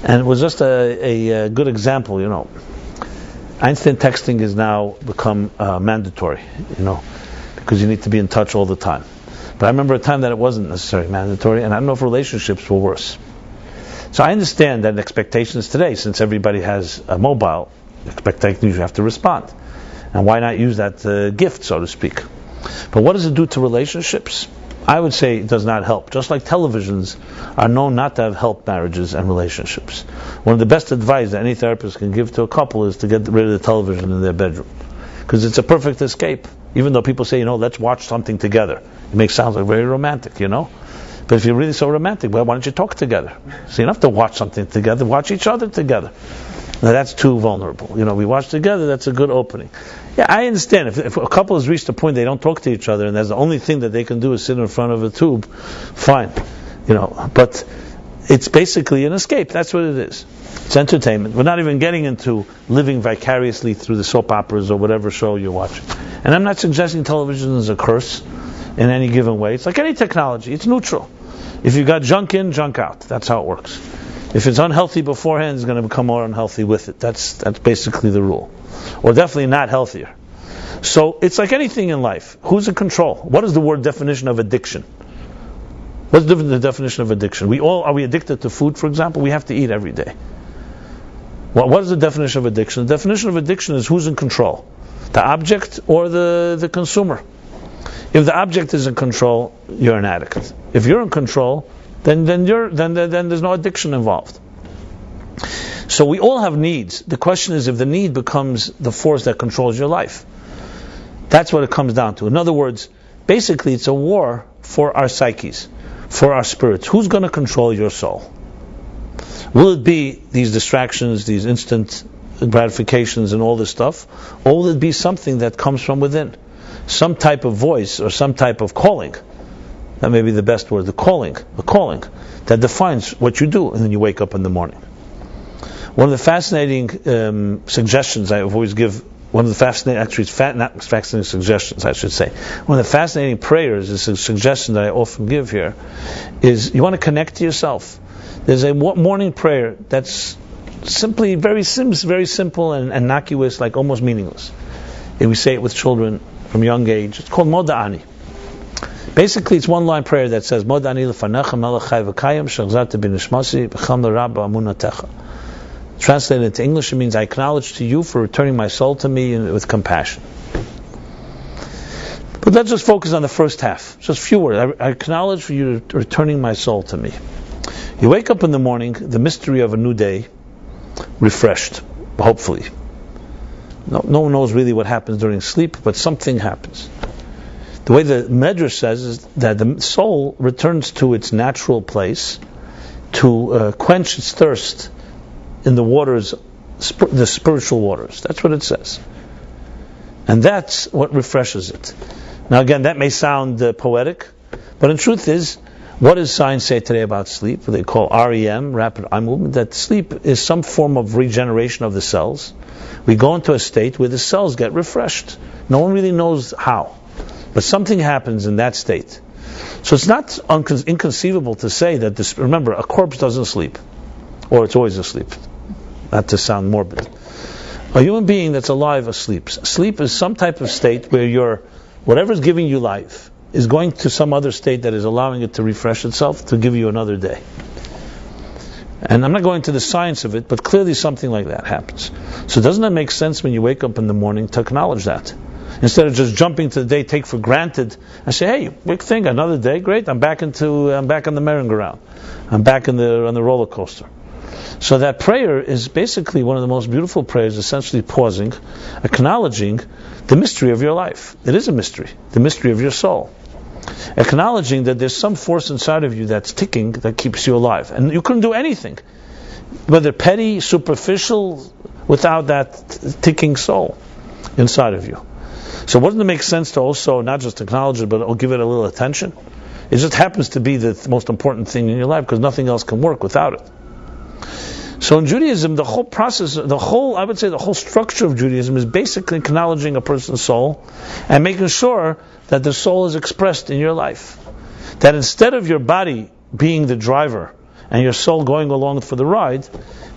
And it was just a good example, Instant texting has now become mandatory, because you need to be in touch all the time. But I remember a time that it wasn't necessarily mandatory, and I don't know if relationships were worse. So I understand that expectations today, since everybody has a mobile, expectations you have to respond. And why not use that gift, so to speak? But what does it do to relationships? I would say it does not help. Just like televisions are known not to have helped marriages and relationships. One of the best advice that any therapist can give to a couple is to get rid of the television in their bedroom. Because it's a perfect escape. Even though people say, let's watch something together. It makes sound like very romantic, But if you're really so romantic, well, why don't you talk together? So you don't have to watch something together. Watch each other together. Now that's too vulnerable. We watch together, that's a good opening. Yeah, I understand. If a couple has reached a point they don't talk to each other and that's the only thing that they can do is sit in front of a tube, fine. But it's basically an escape. That's what it is. It's entertainment. We're not even getting into living vicariously through the soap operas or whatever show you're watching. And I'm not suggesting television is a curse in any given way. It's like any technology. It's neutral. If you got junk in, junk out. That's how it works. If it's unhealthy beforehand, it's going to become more unhealthy with it. That's basically the rule. Or definitely not healthier. So it's like anything in life. Who's in control? What is the word definition of addiction? What's the definition of addiction? Are we addicted to food, for example? We have to eat every day. Well, what is the definition of addiction? The definition of addiction is who's in control? The object or the consumer? If the object is in control, you're an addict. If you're in control, then there's no addiction involved. So we all have needs. The question is if the need becomes the force that controls your life. That's what it comes down to. In other words, basically it's a war for our psyches, for our spirits. Who's going to control your soul? Will it be these distractions, these instant gratifications and all this stuff? Or will it be something that comes from within? Some type of voice or some type of calling. That may be the best word, the calling that defines what you do, and then you wake up in the morning. One of the fascinating suggestions I always give, not fascinating suggestions, I should say. One of the fascinating prayers is a suggestion that I often give here, is you want to connect to yourself. There's a morning prayer that's simply very simple and innocuous, like almost meaningless. And we say it with children from young age. It's called Moda'ani. Basically, it's one line prayer that says, Mod ani lefanecha melech chai v'kayim shechzarta b'nishmasi b'cham l'rabba amunatecha. Translated into English, it means I acknowledge to you for returning my soul to me with compassion. But let's just focus on the first half. Just a few words. I acknowledge for you returning my soul to me. You wake up in the morning, the mystery of a new day, refreshed, hopefully. No one knows really what happens during sleep, but something happens. The way the Medrash says is that the soul returns to its natural place to quench its thirst in the waters, the spiritual waters. That's what it says. And that's what refreshes it. Now again, that may sound poetic, but in truth is, what does science say today about sleep? What they call REM, rapid eye movement, that sleep is some form of regeneration of the cells. We go into a state where the cells get refreshed. No one really knows how, but something happens in that state. So it's not inconceivable to say that this, remember, a corpse doesn't sleep, or it's always asleep. Not to sound morbid. A human being that's alive asleep. Sleep is some type of state where whatever's giving you life is going to some other state that is allowing it to refresh itself, to give you another day. And I'm not going to the science of it, but clearly something like that happens. So doesn't that make sense when you wake up in the morning to acknowledge that? Instead of just jumping to the day, take for granted, and say, hey, big thing, another day, great, I'm back on the merry-go-round. I'm back on the roller coaster. So that prayer is basically one of the most beautiful prayers, essentially pausing, acknowledging the mystery of your life. It is a mystery, the mystery of your soul. Acknowledging that there's some force inside of you that's ticking, that keeps you alive. And you couldn't do anything, whether petty, superficial, without that ticking soul inside of you. So wouldn't it make sense to also not just acknowledge it, but give it a little attention? It just happens to be the most important thing in your life, because nothing else can work without it. So in Judaism, the whole process, I would say the whole structure of Judaism is basically acknowledging a person's soul and making sure that the soul is expressed in your life. That instead of your body being the driver and your soul going along for the ride,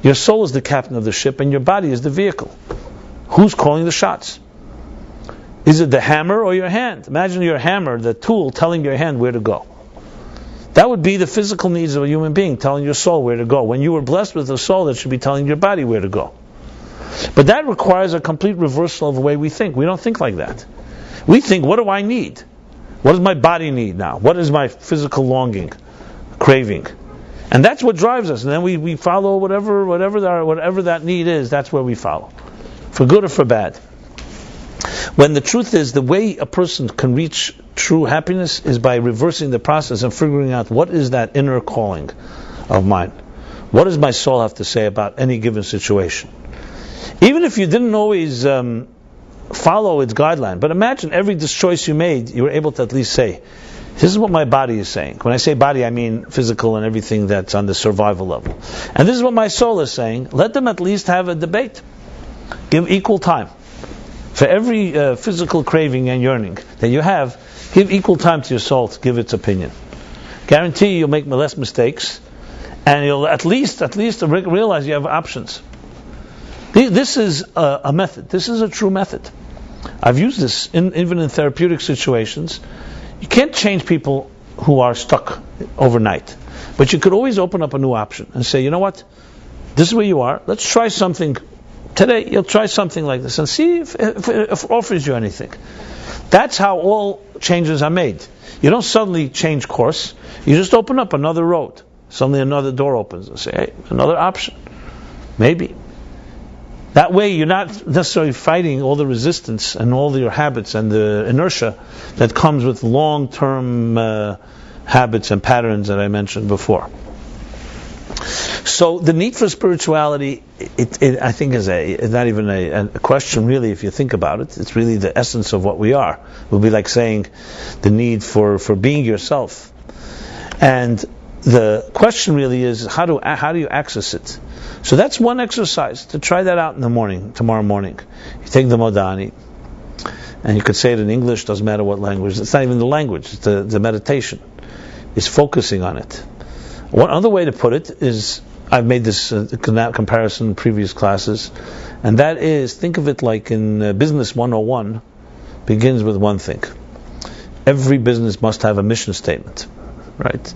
your soul is the captain of the ship and your body is the vehicle. Who's calling the shots? Is it the hammer or your hand? Imagine your hammer, the tool, telling your hand where to go. That would be the physical needs of a human being, telling your soul where to go. When you were blessed with a soul, that should be telling your body where to go. But that requires a complete reversal of the way we think. We don't think like that. We think, what do I need? What does my body need now? What is my physical longing, craving? And that's what drives us. And then we follow whatever that need is, that's where we follow. For good or for bad. When the truth is, the way a person can reach true happiness is by reversing the process and figuring out what is that inner calling of mine. What does my soul have to say about any given situation? Even if you didn't always follow its guideline, but imagine every choice you made, you were able to at least say, this is what my body is saying. When I say body, I mean physical and everything that's on the survival level. And this is what my soul is saying. Let them at least have a debate. Give equal time. For every physical craving and yearning that you have, give equal time to your soul to give its opinion. Guarantee you'll make less mistakes, and you'll at least realize you have options. This is a method. This is a true method. I've used this even in therapeutic situations. You can't change people who are stuck overnight, but you could always open up a new option and say, you know what? This is where you are. Let's try something. Today, you'll try something like this and see if it offers you anything. That's how all changes are made. You don't suddenly change course. You just open up another road. Suddenly another door opens and say, hey, another option. Maybe. That way you're not necessarily fighting all the resistance and all your habits and the inertia that comes with long-term habits and patterns that I mentioned before. So the need for spirituality, it I think is not even a question really if you think about it. It's really the essence of what we are. It would be like saying the need for being yourself. And the question really is how do you access it? So that's one exercise, to try that out in the morning, tomorrow morning. You take the Modani, and you could say it in English, doesn't matter what language. It's not even the language, it's the meditation. It's focusing on it. One other way to put it is, I've made this comparison in previous classes, and that is, think of it like in Business 101, begins with one thing. every business must have a mission statement, right?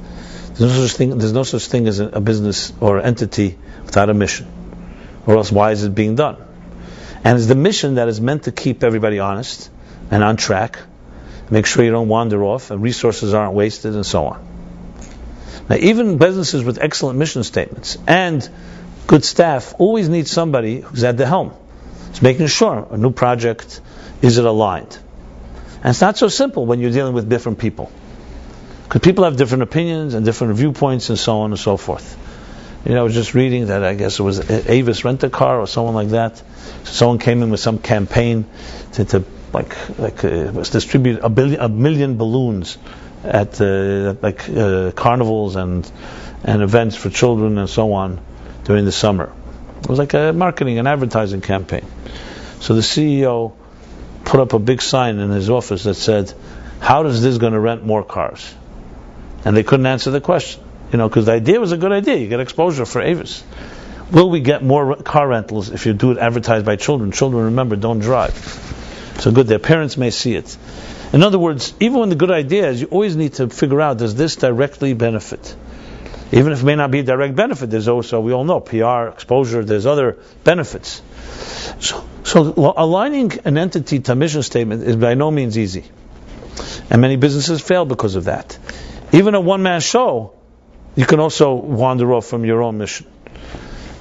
There's no such thing as a business or entity without a mission, or else why is it being done? And it's the mission that is meant to keep everybody honest and on track, make sure you don't wander off and resources aren't wasted and so on. Now, even businesses with excellent mission statements and good staff always need somebody who's at the helm. It's making sure a new project, is it aligned? And it's not so simple when you're dealing with different people. Because people have different opinions and different viewpoints and so on and so forth. I was just reading that I guess it was Avis Rent-A-Car or someone like that. Someone came in with some campaign to distribute a million balloons at carnivals and events for children and so on during the summer. It was like a marketing and advertising campaign. So the CEO put up a big sign in his office that said, "How is this going to rent more cars?" And they couldn't answer the question, because the idea was a good idea. You get exposure for Avis. Will we get more car rentals if you do it advertised by children? Children, remember, don't drive. So good, their parents may see it. In other words, even when the good idea is, you always need to figure out, does this directly benefit? Even if it may not be a direct benefit, there's also, we all know, PR, exposure, there's other benefits. So aligning an entity to a mission statement is by no means easy. And many businesses fail because of that. Even a one-man show, you can also wander off from your own mission.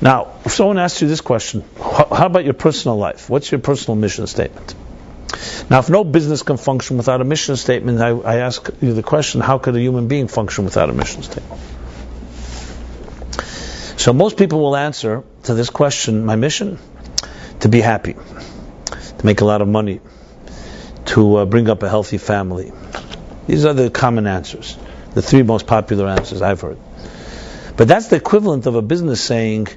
Now, if someone asks you this question, how about your personal life? What's your personal mission statement? Now, if no business can function without a mission statement, I ask you the question, how could a human being function without a mission statement? So most people will answer to this question, my mission? To be happy, to make a lot of money, to bring up a healthy family. These are the common answers, the three most popular answers I've heard. But that's the equivalent of a business saying,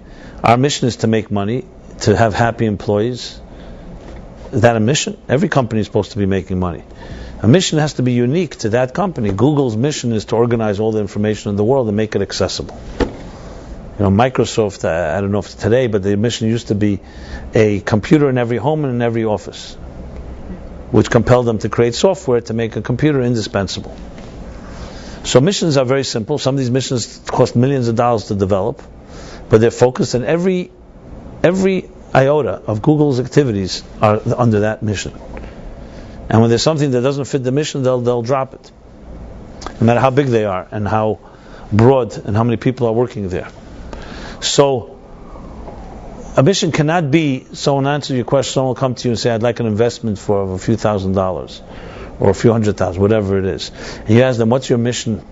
our mission is to make money, to have happy employees. Is that a mission? Every company is supposed to be making money. A mission has to be unique to that company. Google's mission is to organize all the information in the world and make it accessible. Microsoft, I don't know if it's today, but the mission used to be a computer in every home and in every office, which compelled them to create software to make a computer indispensable. So missions are very simple. Some of these missions cost millions of dollars to develop, but they're focused, and every iota of Google's activities are under that mission. And when there's something that doesn't fit the mission, they'll drop it, no matter how big they are and how broad and how many people are working there. So a mission cannot be, someone answers your question, someone will come to you and say, I'd like an investment for a few $1,000s or a few $100,000, whatever it is. And you ask them, what's your mission?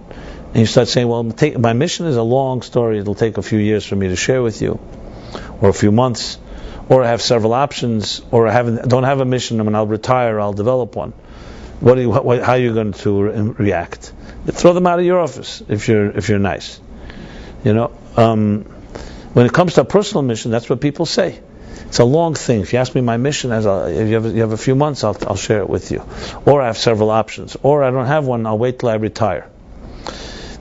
And you start saying, well, my mission is a long story. It'll take a few years for me to share with you, or a few months, or I have several options, or I don't have a mission, and when I'll retire, I'll develop one. How are you going to react? Throw them out of your office if you're nice. When it comes to a personal mission, that's what people say. It's a long thing. If you ask me my mission, if you have a few months, I'll share it with you. Or I have several options. Or I don't have one, I'll wait till I retire.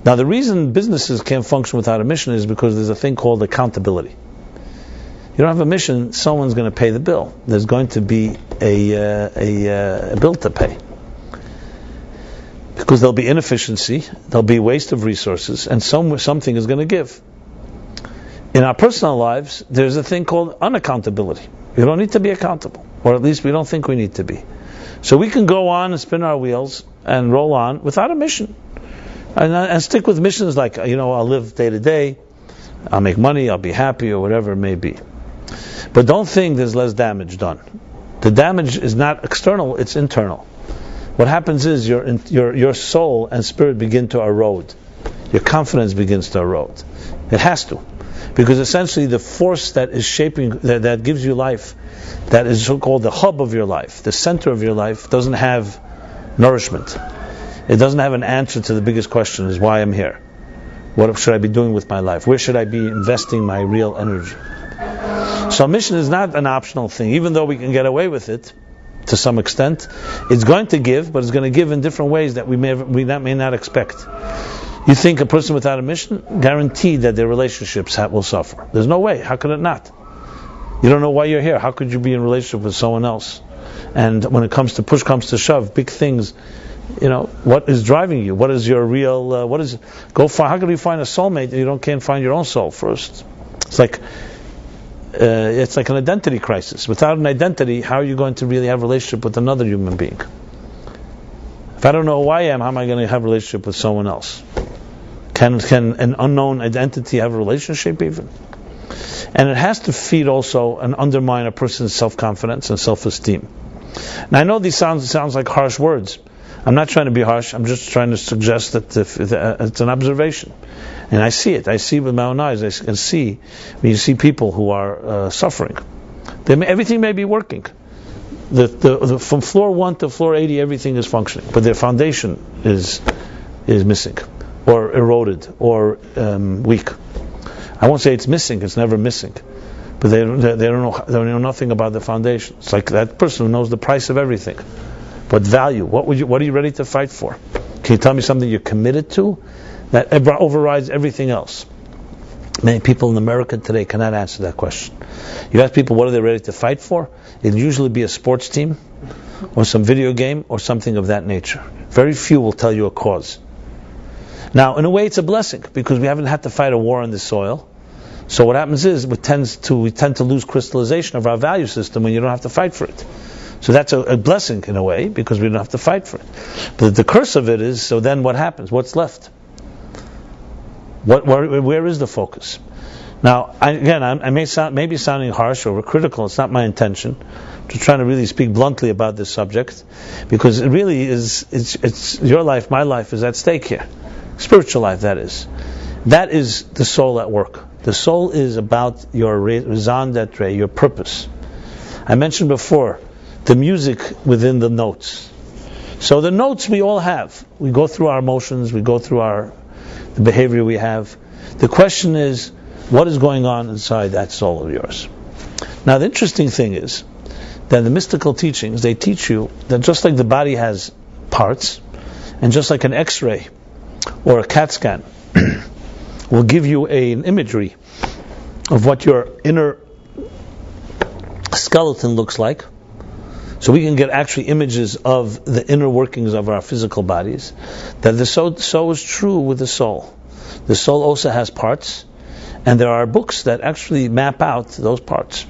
Now, the reason businesses can't function without a mission is because there's a thing called accountability. You don't have a mission, someone's going to pay the bill. There's going to be a bill to pay. Because there'll be inefficiency, there'll be waste of resources, and something is going to give. In our personal lives, there's a thing called unaccountability. We don't need to be accountable, or at least we don't think we need to be. So we can go on and spin our wheels and roll on without a mission, and stick with missions like, I'll live day to day, I'll make money, I'll be happy, or whatever it may be. But don't think there's less damage done. The damage is not external; it's internal. What happens is your soul and spirit begin to erode. Your confidence begins to erode. It has to. Because essentially the force that is shaping, that gives you life, that is so-called the hub of your life, the center of your life, doesn't have nourishment. It doesn't have an answer to the biggest question, is why I'm here. What should I be doing with my life? Where should I be investing my real energy? So mission is not an optional thing, even though we can get away with it to some extent. It's going to give, but it's going to give in different ways that we may not expect. You think a person without a mission, guaranteed that their relationships will suffer. There's no way. How could it not? You don't know why you're here. How could you be in a relationship with someone else And when it comes to push comes to shove, big things, what is driving you? What is your real? How can you find a soulmate if you can't find your own soul first? It's like an identity crisis. Without an identity, how are you going to really have a relationship with another human being? If I don't know who I am, how am I going to have a relationship with someone else? Can an unknown identity have a relationship even? And it has to feed also and undermine a person's self-confidence and self-esteem. Now I know these sounds like harsh words. I'm not trying to be harsh. I'm just trying to suggest that it's an observation. And I see it. I see with my own eyes. I can see when you see people who are suffering. Everything may be working. From floor 1 to floor 80, everything is functioning, but their foundation is missing, or eroded, or weak. I won't say it's missing. It's never missing, but they don't know nothing about the foundation. It's like that person who knows the price of everything. What value? What are you ready to fight for? Can you tell me something you're committed to that overrides everything else? Many people in America today cannot answer that question. You ask people what are they ready to fight for? It'll usually be a sports team, or some video game, or something of that nature. Very few will tell you a cause. Now, in a way, it's a blessing because we haven't had to fight a war on the soil. So what happens is we tend to lose crystallization of our value system when you don't have to fight for it. So that's a blessing in a way because we don't have to fight for it. But the curse of it is, so then what happens? What's left? Where is the focus? Now, I may be sounding harsh or critical. It's not my intention. I'm just trying to really speak bluntly about this subject because it really is. It's your life, my life is at stake here. Spiritual life, that is. That is the soul at work. The soul is about your raison d'etre, your purpose. I mentioned before the music within the notes. So the notes we all have. We go through our emotions. We go through the behavior we have. The question is, what is going on inside that soul of yours? Now, the interesting thing is that the mystical teachings, they teach you that just like the body has parts, and just like an X-ray or a CAT scan will give you an imagery of what your inner skeleton looks like, so we can get actually images of the inner workings of our physical bodies, that so is true with the soul. The soul also has parts, and there are books that actually map out those parts.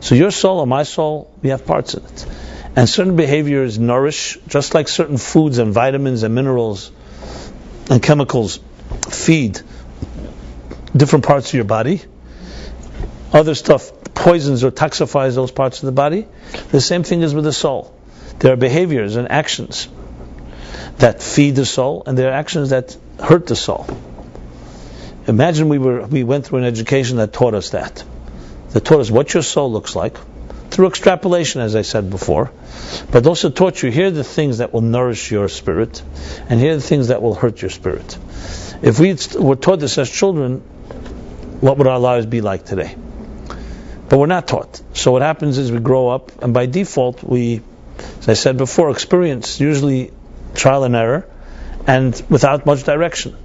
So your soul or my soul, we have parts in it. And certain behaviors nourish, just like certain foods and vitamins and minerals and chemicals feed different parts of your body. Other stuff poisons or toxifies those parts of the body. The same thing is with the soul. There are behaviors and actions that feed the soul, and there are actions that hurt the soul. Imagine we went through an education that taught us that taught us what your soul looks like, through extrapolation, as I said before, but also taught you, here are the things that will nourish your spirit, and here are the things that will hurt your spirit. If we were taught this as children, what would our lives be like today? But we're not taught. So what happens is we grow up, and by default we, as I said before, experience usually trial and error, and without much direction.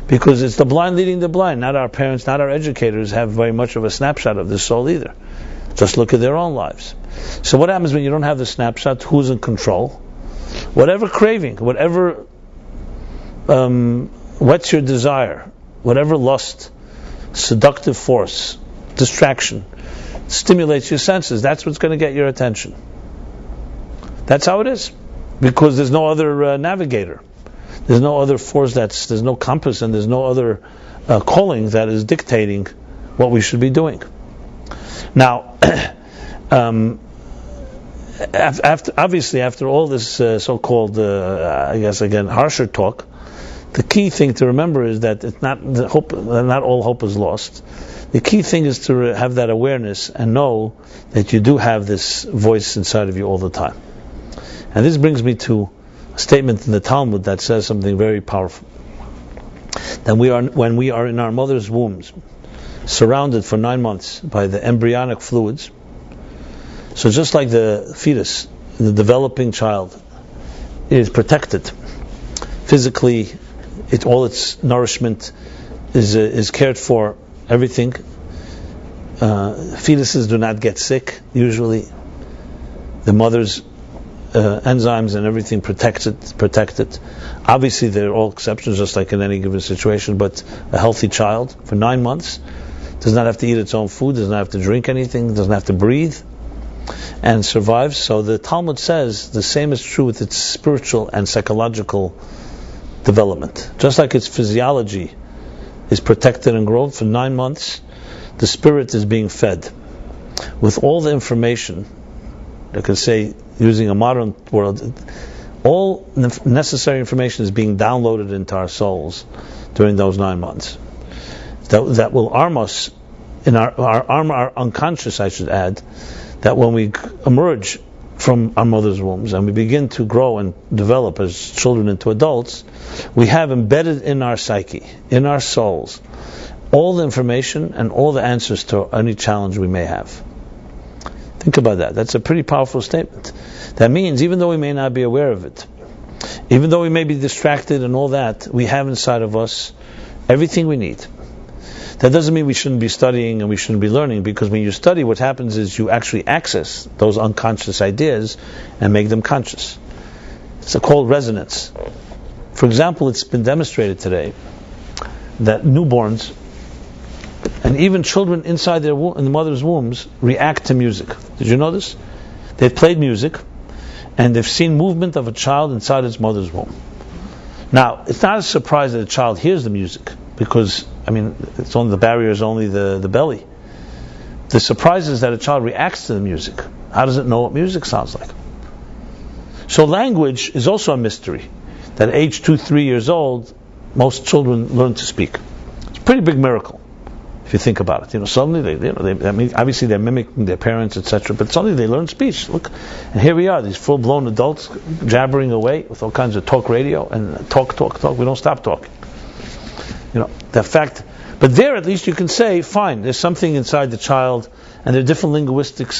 Because it's the blind leading the blind. Not our parents, not our educators have very much of a snapshot of the soul either. Just look at their own lives. So what happens when you don't have the snapshot? Who's in control? Whatever craving, whatever whets your desire, whatever lust, seductive force, distraction, stimulates your senses, that's what's going to get your attention. That's how it is. Because there's no other navigator. There's no other force, there's no compass, and there's no other calling that is dictating what we should be doing. Now, after all this so-called, I guess again, harsher talk, the key thing to remember is that it's not all hope is lost. The key thing is to have that awareness and know that you do have this voice inside of you all the time. And this brings me to a statement in the Talmud that says something very powerful. That when we are in our mother's wombs, surrounded for 9 months by the embryonic fluids, so just like the fetus, the developing child, is protected physically, all its nourishment is cared for, everything. Fetuses do not get sick usually. The mother's enzymes and everything protect it. Obviously, there are all exceptions, just like in any given situation, but a healthy child for 9 months does not have to eat its own food, does not have to drink anything, doesn't have to breathe, and survives. So the Talmud says the same is true with its spiritual and psychological development. Just like its physiology is protected and grown for 9 months, the spirit is being fed with all the information. I could say, using a modern world, all necessary information is being downloaded into our souls during those 9 months. That will arm us, arm our unconscious, I should add, that when we emerge from our mother's wombs and we begin to grow and develop as children into adults, we have embedded in our psyche, in our souls, all the information and all the answers to any challenge we may have. Think about that. That's a pretty powerful statement. That means even though we may not be aware of it, even though we may be distracted and all that, we have inside of us everything we need. That doesn't mean we shouldn't be studying and we shouldn't be learning, because when you study, what happens is you actually access those unconscious ideas and make them conscious. It's called resonance. For example, it's been demonstrated today that newborns and even children inside their in the mother's wombs react to music. Did you know this? They've played music and they've seen movement of a child inside its mother's womb. Now, it's not a surprise that a child hears the music, because, it's only the barrier is only the belly. The surprise is that a child reacts to the music. How does it know what music sounds like? So language is also a mystery. That at age 2-3 years old, most children learn to speak. It's a pretty big miracle, if you think about it. Suddenly obviously they're mimicking their parents, etc. But suddenly they learn speech. Look, and here we are, these full-blown adults jabbering away with all kinds of talk radio and talk. We don't stop talking. The fact, but there at least you can say, fine, there's something inside the child, and there are different linguistic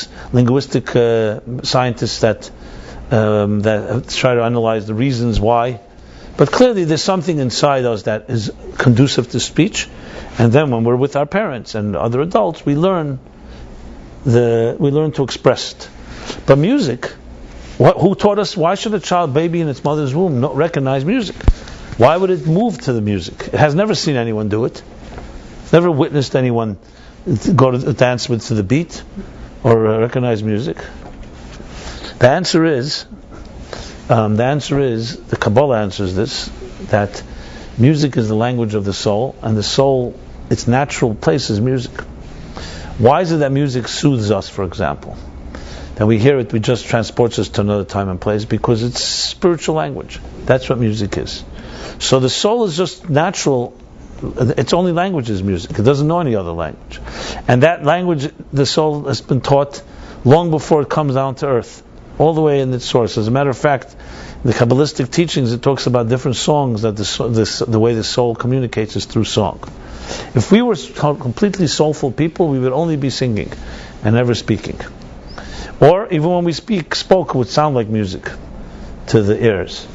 scientists that try to analyze the reasons why. But clearly there's something inside us that is conducive to speech, and then when we're with our parents and other adults, we learn to express it. But music, who taught us? Why should a baby in its mother's womb not recognize music? Why would it move to the music? It has never seen anyone do it. It's never witnessed anyone go to dance to the beat or recognize music. The answer is, the Kabbalah answers this, that music is the language of the soul, and the soul, its natural place is music. Why is it that music soothes us, for example? That we hear it, it just transports us to another time and place, because it's spiritual language. That's what music is. So the soul is just natural. Its only language is music. It doesn't know any other language. And that language, the soul has been taught long before it comes down to earth, all the way in its source. As a matter of fact, in the Kabbalistic teachings, it talks about different songs, that the way the soul communicates is through song. If we were completely soulful people, we would only be singing and never speaking. Or even when we spoke, it would sound like music to the ears.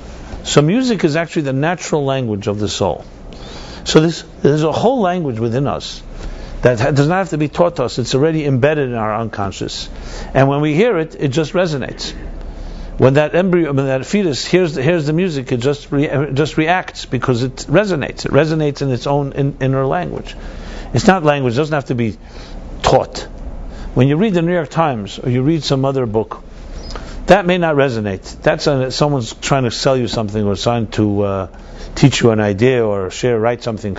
So music is actually the natural language of the soul. So there's a whole language within us that does not have to be taught to us. It's already embedded in our unconscious. And when we hear it, it just resonates. When that embryo, when that fetus hears the music, it just reacts, because it resonates. It resonates in its own inner language. It's not language, it doesn't have to be taught. When you read the New York Times or you read some other book, that may not resonate. That's someone's trying to sell you something or trying to teach you an idea or write something.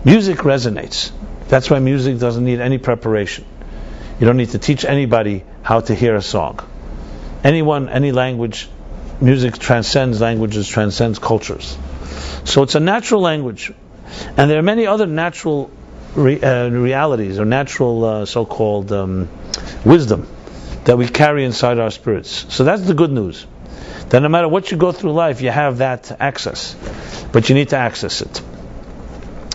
Music resonates. That's why music doesn't need any preparation. You don't need to teach anybody how to hear a song. Anyone, any language, music transcends languages, transcends cultures. So it's a natural language. And there are many other natural realities, or natural so-called wisdom, that we carry inside our spirits. So that's the good news. That no matter what you go through life, you have that access. But you need to access it.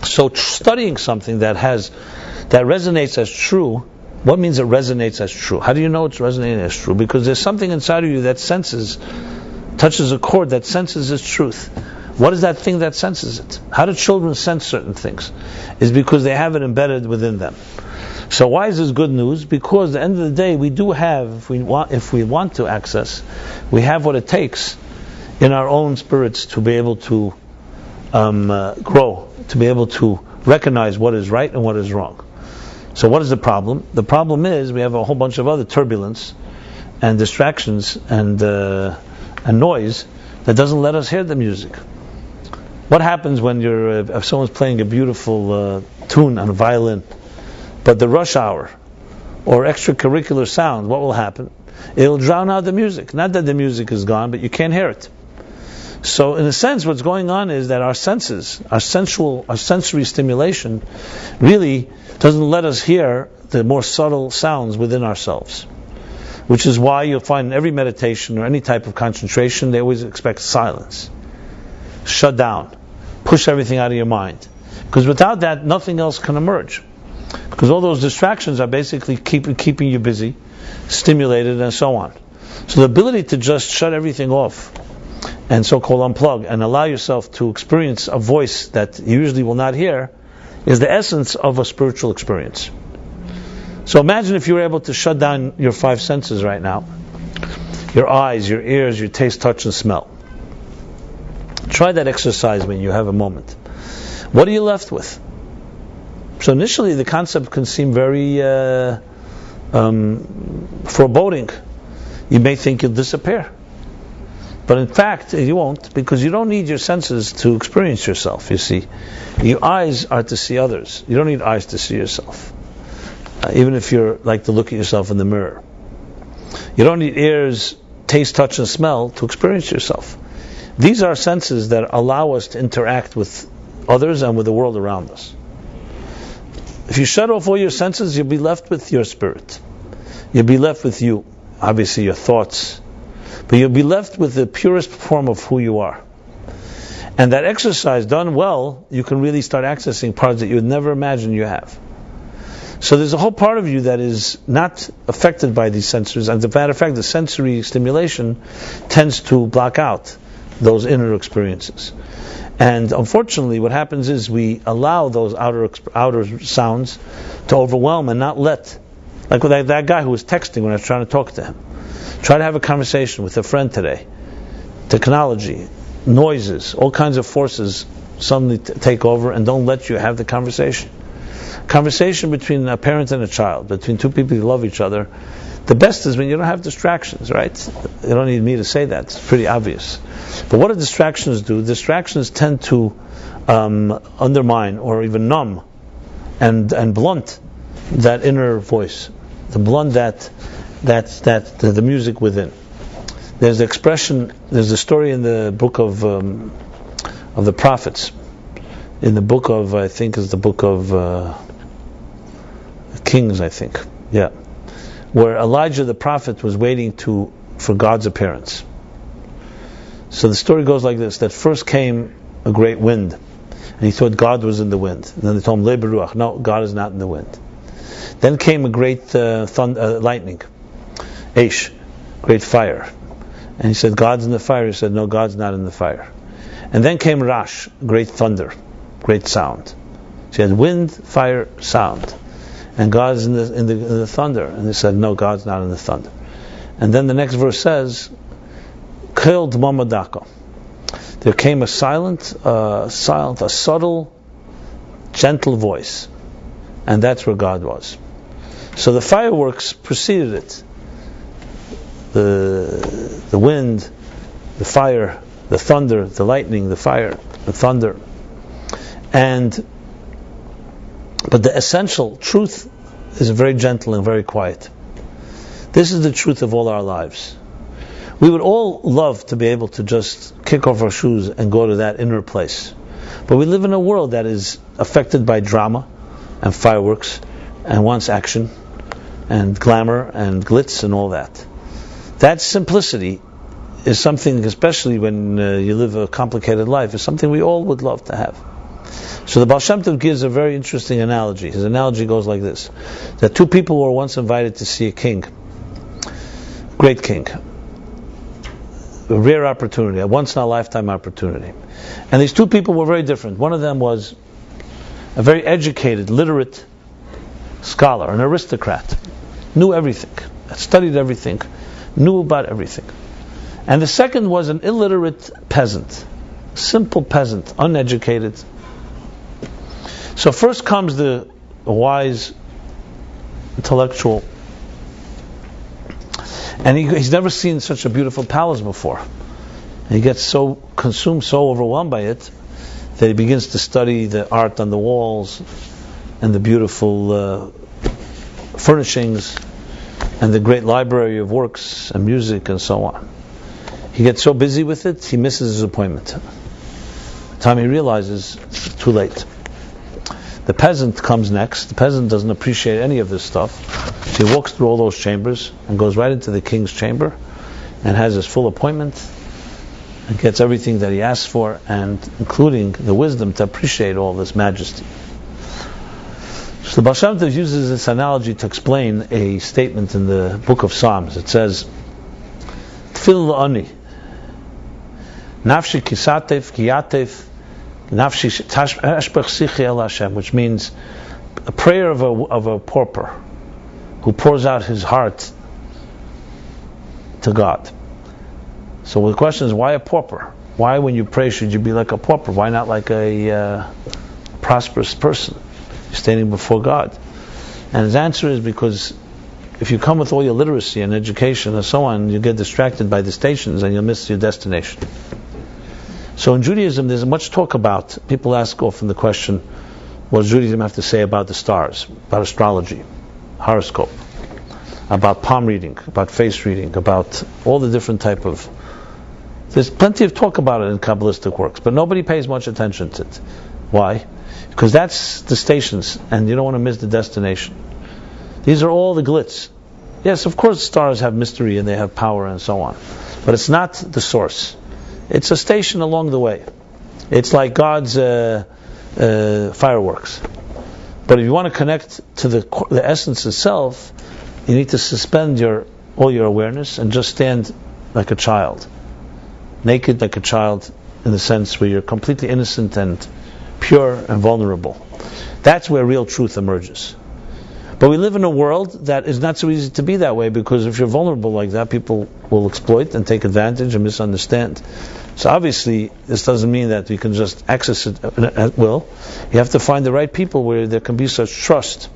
So studying something that resonates as true, what means it resonates as true? How do you know it's resonating as true? Because there's something inside of you that touches a chord that senses its truth. What is that thing that senses it? How do children sense certain things? It's because they have it embedded within them. So why is this good news? Because at the end of the day, we do have, if we want to access, we have what it takes in our own spirits to be able to grow, to be able to recognize what is right and what is wrong. So what is the problem? The problem is we have a whole bunch of other turbulence and distractions and noise that doesn't let us hear the music. What happens when if someone's playing a beautiful tune on a violin, but the rush hour or extracurricular sound, what will happen? It'll drown out the music. Not that the music is gone, but you can't hear it. So in a sense, what's going on is that our senses, our sensory stimulation really doesn't let us hear the more subtle sounds within ourselves. Which is why you'll find in every meditation or any type of concentration, they always expect silence. Shut down. Push everything out of your mind. Because without that, nothing else can emerge. Because all those distractions are basically keeping you busy, stimulated, and so on. So the ability to just shut everything off and so-called unplug and allow yourself to experience a voice that you usually will not hear is the essence of a spiritual experience. So imagine if you were able to shut down your 5 senses right now. Your eyes, your ears, your taste, touch, and smell. Try that exercise when you have a moment. What are you left with? So initially the concept can seem very foreboding. You may think you'll disappear. But in fact, you won't, because you don't need your senses to experience yourself, you see. Your eyes are to see others. You don't need eyes to see yourself. Even if you're like to look at yourself in the mirror. You don't need ears, taste, touch, and smell to experience yourself. These are senses that allow us to interact with others and with the world around us. If you shut off all your senses, you'll be left with your spirit. You'll be left with you, obviously your thoughts. But you'll be left with the purest form of who you are. And that exercise done well, you can really start accessing parts that you would never imagine you have. So there's a whole part of you that is not affected by these sensors. As a matter of fact, the sensory stimulation tends to block out those inner experiences. And unfortunately, what happens is we allow those outer sounds to overwhelm and not let, like with that guy who was texting when I was trying to talk to him. Try to have a conversation with a friend today. Technology, noises, all kinds of forces suddenly take over and don't let you have the conversation. Conversation between a parent and a child, between two people who love each other, the best is when you don't have distractions, right? You don't need me to say that, it's pretty obvious. But what do distractions do? Distractions tend to undermine or even numb and blunt that inner voice, to blunt the music within. There's the expression, there's the story in the book of the prophets, in the book of, I think is the book of Kings, I think, yeah, where Elijah the prophet was waiting for God's appearance. So the story goes like this: that first came a great wind, and he thought God was in the wind. And then they told him, Le beruach, no, God is not in the wind. Then came a great lightning, Aish, great fire, and he said, God's in the fire. He said, no, God's not in the fire. And then came Rash, great thunder, great sound. So he had wind, fire, sound. And God's in the thunder. And they said, no, God's not in the thunder. And then the next verse says, Kil Dmamadako. There came a subtle, gentle voice. And that's where God was. So the fireworks preceded it. The wind, the fire, the thunder, the lightning, the fire, the thunder. But the essential truth is very gentle and very quiet. This is the truth of all our lives. We would all love to be able to just kick off our shoes and go to that inner place. But we live in a world that is affected by drama and fireworks and wants action and glamour and glitz and all that. That simplicity is something, especially when you live a complicated life, is something we all would love to have. So the Baal Shem Tov gives a very interesting analogy. His analogy goes like this: that two people were once invited to see a king, great king, a rare opportunity, a once-in-a-lifetime opportunity. And these two people were very different. One of them was a very educated, literate scholar, an aristocrat, knew everything, studied everything, knew about everything. And the second was an illiterate peasant, simple peasant, uneducated. So first comes the wise intellectual, and he's never seen such a beautiful palace before. And he gets so consumed, so overwhelmed by it, that he begins to study the art on the walls and the beautiful furnishings and the great library of works and music and so on. He gets so busy with it, he misses his appointment. By the time he realizes, it's too late. The peasant comes next. The peasant doesn't appreciate any of this stuff. So he walks through all those chambers and goes right into the king's chamber and has his full appointment and gets everything that he asks for, and including the wisdom to appreciate all this majesty. So the Baal Shem Tov uses this analogy to explain a statement in the book of Psalms. It says, Tfil la'ani, nafshi kisatef kiyatef, nafshi tashbech sichi el Hashem, which means a prayer of a pauper who pours out his heart to God. So the question is, why a pauper? Why, when you pray, should you be like a pauper? Why not like a prosperous person? You're standing before God. And his answer is because if you come with all your literacy and education and so on, you get distracted by the stations and you'll miss your destination. So in Judaism, there's much talk about, people ask often the question, what does Judaism have to say about the stars, about astrology, horoscope, about palm reading, about face reading, about all the different type of... There's plenty of talk about it in Kabbalistic works, but nobody pays much attention to it. Why? Because that's the stations, and you don't want to miss the destination. These are all the glitz. Yes, of course stars have mystery and they have power and so on, but it's not the source. It's a station along the way. It's like God's fireworks. But if you want to connect to the essence itself, you need to suspend all your awareness and just stand like a child. Naked like a child, in the sense where you're completely innocent and pure and vulnerable. That's where real truth emerges. But we live in a world that is not so easy to be that way, because if you're vulnerable like that, people will exploit and take advantage and misunderstand. So obviously, this doesn't mean that you can just access it at will. You have to find the right people where there can be such trust.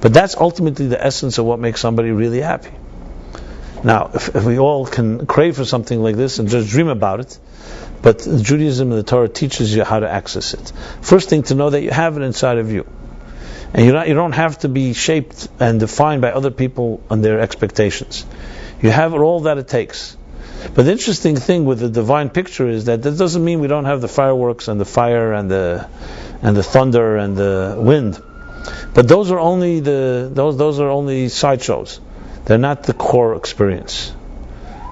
But that's ultimately the essence of what makes somebody really happy. Now, if we all can crave for something like this and just dream about it, but Judaism and the Torah teaches you how to access it. First thing to know that you have it inside of you. And you don't have to be shaped and defined by other people and their expectations. You have all that it takes. But the interesting thing with the divine picture is that doesn't mean we don't have the fireworks and the fire and the thunder and the wind. But those are only sideshows. They're not the core experience.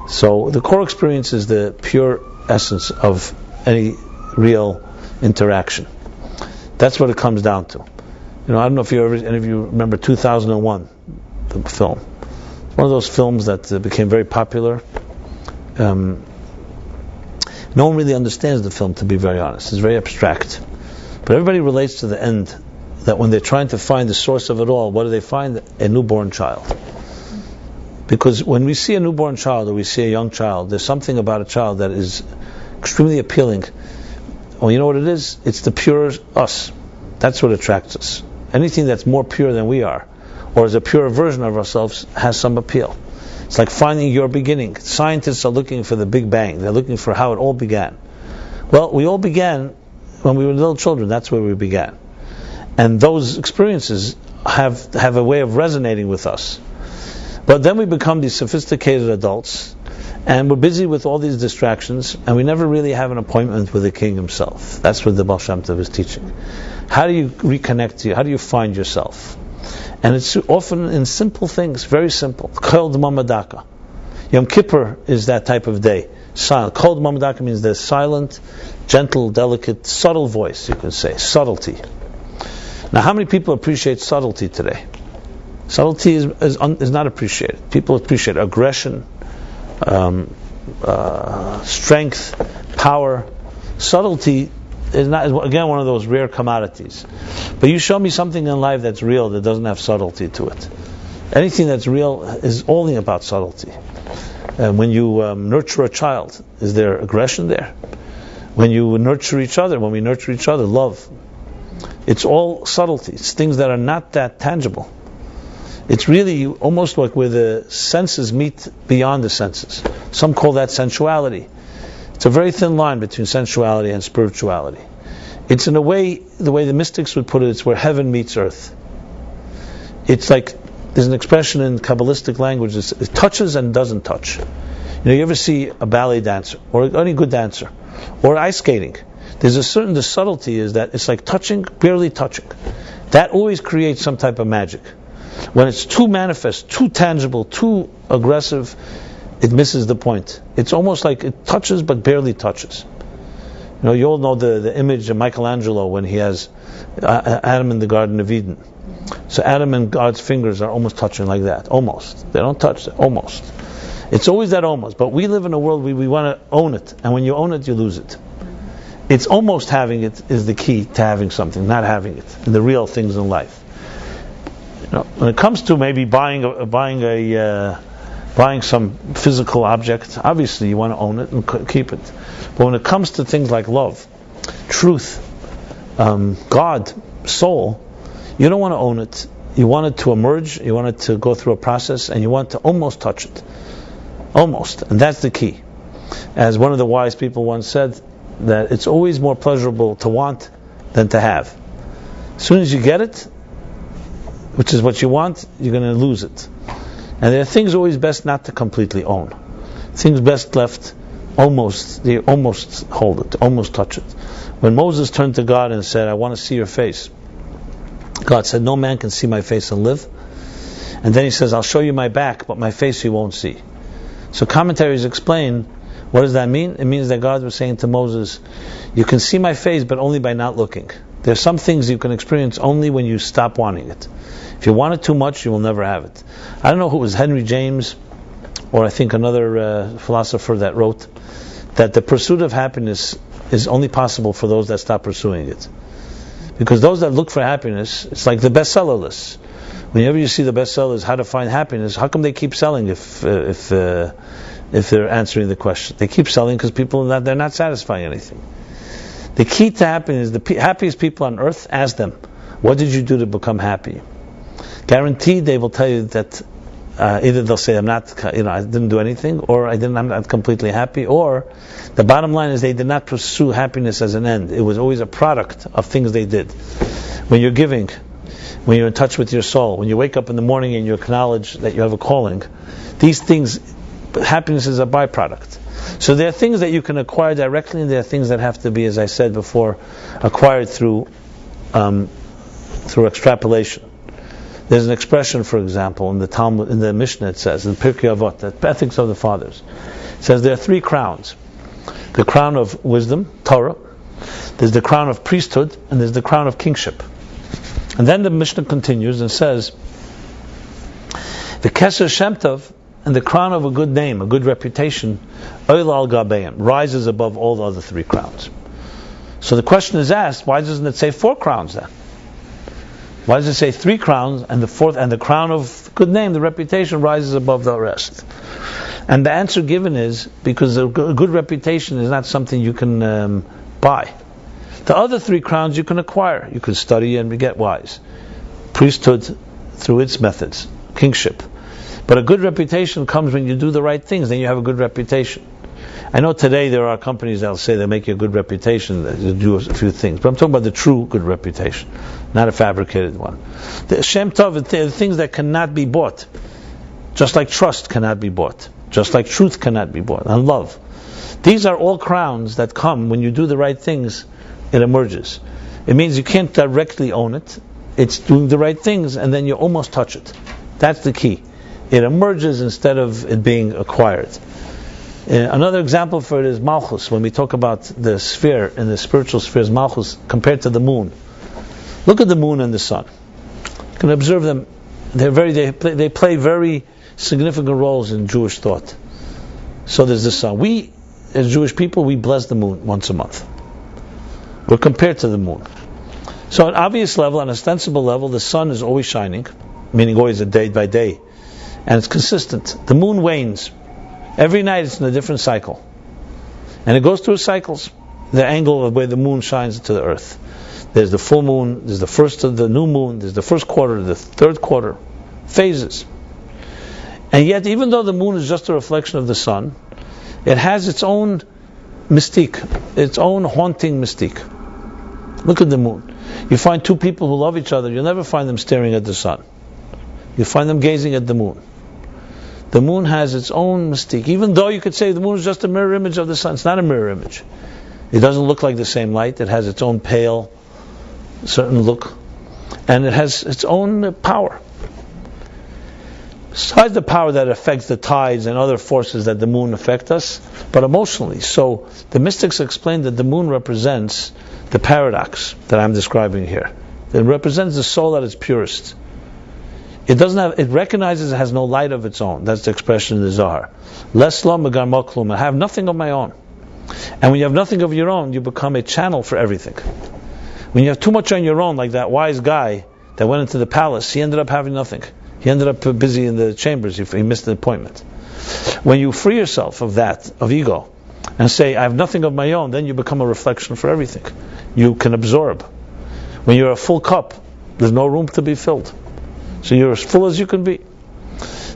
So the core experience is the pure essence of any real interaction. That's what it comes down to. I don't know if any of you remember 2001, the film. It's one of those films that became very popular. No one really understands the film, to be very honest. It's very abstract. But everybody relates to the end, that when they're trying to find the source of it all, what do they find? A newborn child. Because when we see a newborn child or we see a young child, there's something about a child that is extremely appealing. Well, you know what it is? It's the pure us. That's what attracts us. Anything that's more pure than we are, or is a pure version of ourselves, has some appeal. It's like finding your beginning. Scientists are looking for the Big Bang. They're looking for how it all began. Well, we all began when we were little children. That's where we began. And those experiences have a way of resonating with us. But then we become these sophisticated adults, and we're busy with all these distractions, and we never really have an appointment with the King himself. That's what the Baal Shem Tov is teaching. How do you reconnect to you? How do you find yourself? And it's often in simple things, very simple. Kol D'mama Daka. Yom Kippur is that type of day. Silent. Kol D'mama Daka means the silent, gentle, delicate, subtle voice, you can say. Subtlety. Now, how many people appreciate subtlety today? Subtlety is not appreciated. People appreciate aggression, strength, power. Subtlety is again one of those rare commodities. But you show me something in life that's real that doesn't have subtlety to it. Anything that's real is only about subtlety. When you nurture a child, is there aggression there? When you nurture each other, when we nurture each other, love. It's all subtlety. It's things that are not that tangible. It's really almost like where the senses meet beyond the senses. Some call that sensuality. It's a very thin line between sensuality and spirituality. It's in a way, the way the mystics would put it, it's where heaven meets earth. It's like, there's an expression in Kabbalistic language, it touches and doesn't touch. You ever see a ballet dancer, or any good dancer, or ice skating? There's the subtlety is that it's like touching, barely touching. That always creates some type of magic. When it's too manifest, too tangible, too aggressive, it misses the point. It's almost like it touches but barely touches. You all know the image of Michelangelo when he has Adam in the Garden of Eden. So Adam and God's fingers are almost touching like that. Almost. They don't touch it. Almost. It's always that almost. But we live in a world where we want to own it. And when you own it, you lose it. It's almost having it is the key to having something, not having it. And the real things in life. When it comes to maybe buying some physical object, obviously you want to own it and keep it. But when it comes to things like love, truth, God, soul, you don't want to own it. You want it to emerge, you want it to go through a process, and you want to almost touch it. Almost. And that's the key. As one of the wise people once said, that it's always more pleasurable to want than to have. As soon as you get it, which is what you want, you're going to lose it. And there are things always best not to completely own. Things best left almost hold it, almost touch it. When Moses turned to God and said, I want to see your face, God said, no man can see my face and live. And then he says, I'll show you my back, but my face you won't see. So commentaries explain, what does that mean? It means that God was saying to Moses, you can see my face, but only by not looking. There's some things you can experience only when you stop wanting it. If you want it too much, you will never have it. I don't know who it was, Henry James, or I think another philosopher that wrote that the pursuit of happiness is only possible for those that stop pursuing it. Because those that look for happiness, it's like the bestseller list. Whenever you see the bestsellers, how to find happiness, how come they keep selling if they're answering the question? They keep selling because they're not satisfying anything. The key to happiness, the happiest people on earth, ask them, what did you do to become happy? Guaranteed they will tell you that either they'll say, I didn't do anything, or I'm not completely happy, or the bottom line is they did not pursue happiness as an end. It was always a product of things they did. When you're giving, when you're in touch with your soul, when you wake up in the morning and you acknowledge that you have a calling, these things, happiness is a byproduct. So there are things that you can acquire directly, and there are things that have to be, as I said before, acquired through extrapolation. There's an expression, for example, in the Talmud, in the Mishnah, it says, in Pirkei Avot, the Ethics of the Fathers, it says there are three crowns. The crown of wisdom, Torah, there's the crown of priesthood, and there's the crown of kingship. And then the Mishnah continues and says, the Keser Shem Tov, and the crown of a good name, a good reputation, Oil al Gabeim, rises above all the other three crowns. So the question is asked, why doesn't it say 4 crowns then? Why does it say 3 crowns and the fourth, and the crown of good name, the reputation, rises above the rest? And the answer given is because a good reputation is not something you can buy. The other 3 crowns you can acquire. You can study and get wise. Priesthood through its methods. Kingship. But a good reputation comes when you do the right things, then you have a good reputation. I know today there are companies that will say they make you a good reputation, they do a few things, but I'm talking about the true good reputation, not a fabricated one. The Shem Tov, the things that cannot be bought, just like trust cannot be bought, just like truth cannot be bought, and love. These are all crowns that come when you do the right things, it emerges. It means you can't directly own it, it's doing the right things, and then you almost touch it. That's the key. It emerges instead of it being acquired. Another example for it is Malchus. When we talk about the sphere, in the spiritual spheres, Malchus compared to the moon. Look at the moon and the sun. You can observe them. They play very significant roles in Jewish thought. So there's the sun. We, as Jewish people, we bless the moon once a month. We're compared to the moon. So at an obvious level, on an ostensible level, the sun is always shining, meaning always a day by day, and it's consistent. The moon wanes. Every night it's in a different cycle. And it goes through cycles. The angle of where the moon shines to the earth. There's the full moon, there's the first of the new moon, there's the first quarter, the third quarter. Phases. And yet, even though the moon is just a reflection of the sun, it has its own mystique, its own haunting mystique. Look at the moon. You find two people who love each other, you'll never find them staring at the sun. You find them gazing at the moon. The moon has its own mystique. Even though you could say the moon is just a mirror image of the sun, it's not a mirror image. It doesn't look like the same light. It has its own pale, certain look. And it has its own power. Besides the power that affects the tides and other forces that the moon affect us, but emotionally. So the mystics explain that the moon represents the paradox that I'm describing here. It represents the soul at its purest. It recognizes it has no light of its own. That's the expression in the Zohar. Les lo megar moklum. I have nothing of my own. And when you have nothing of your own, you become a channel for everything. When you have too much on your own, like that wise guy that went into the palace, he ended up having nothing. He ended up busy in the chambers. He missed the appointment. When you free yourself of that, of ego, and say, I have nothing of my own, then you become a reflection for everything. You can absorb. When you're a full cup, there's no room to be filled. So you're as full as you can be.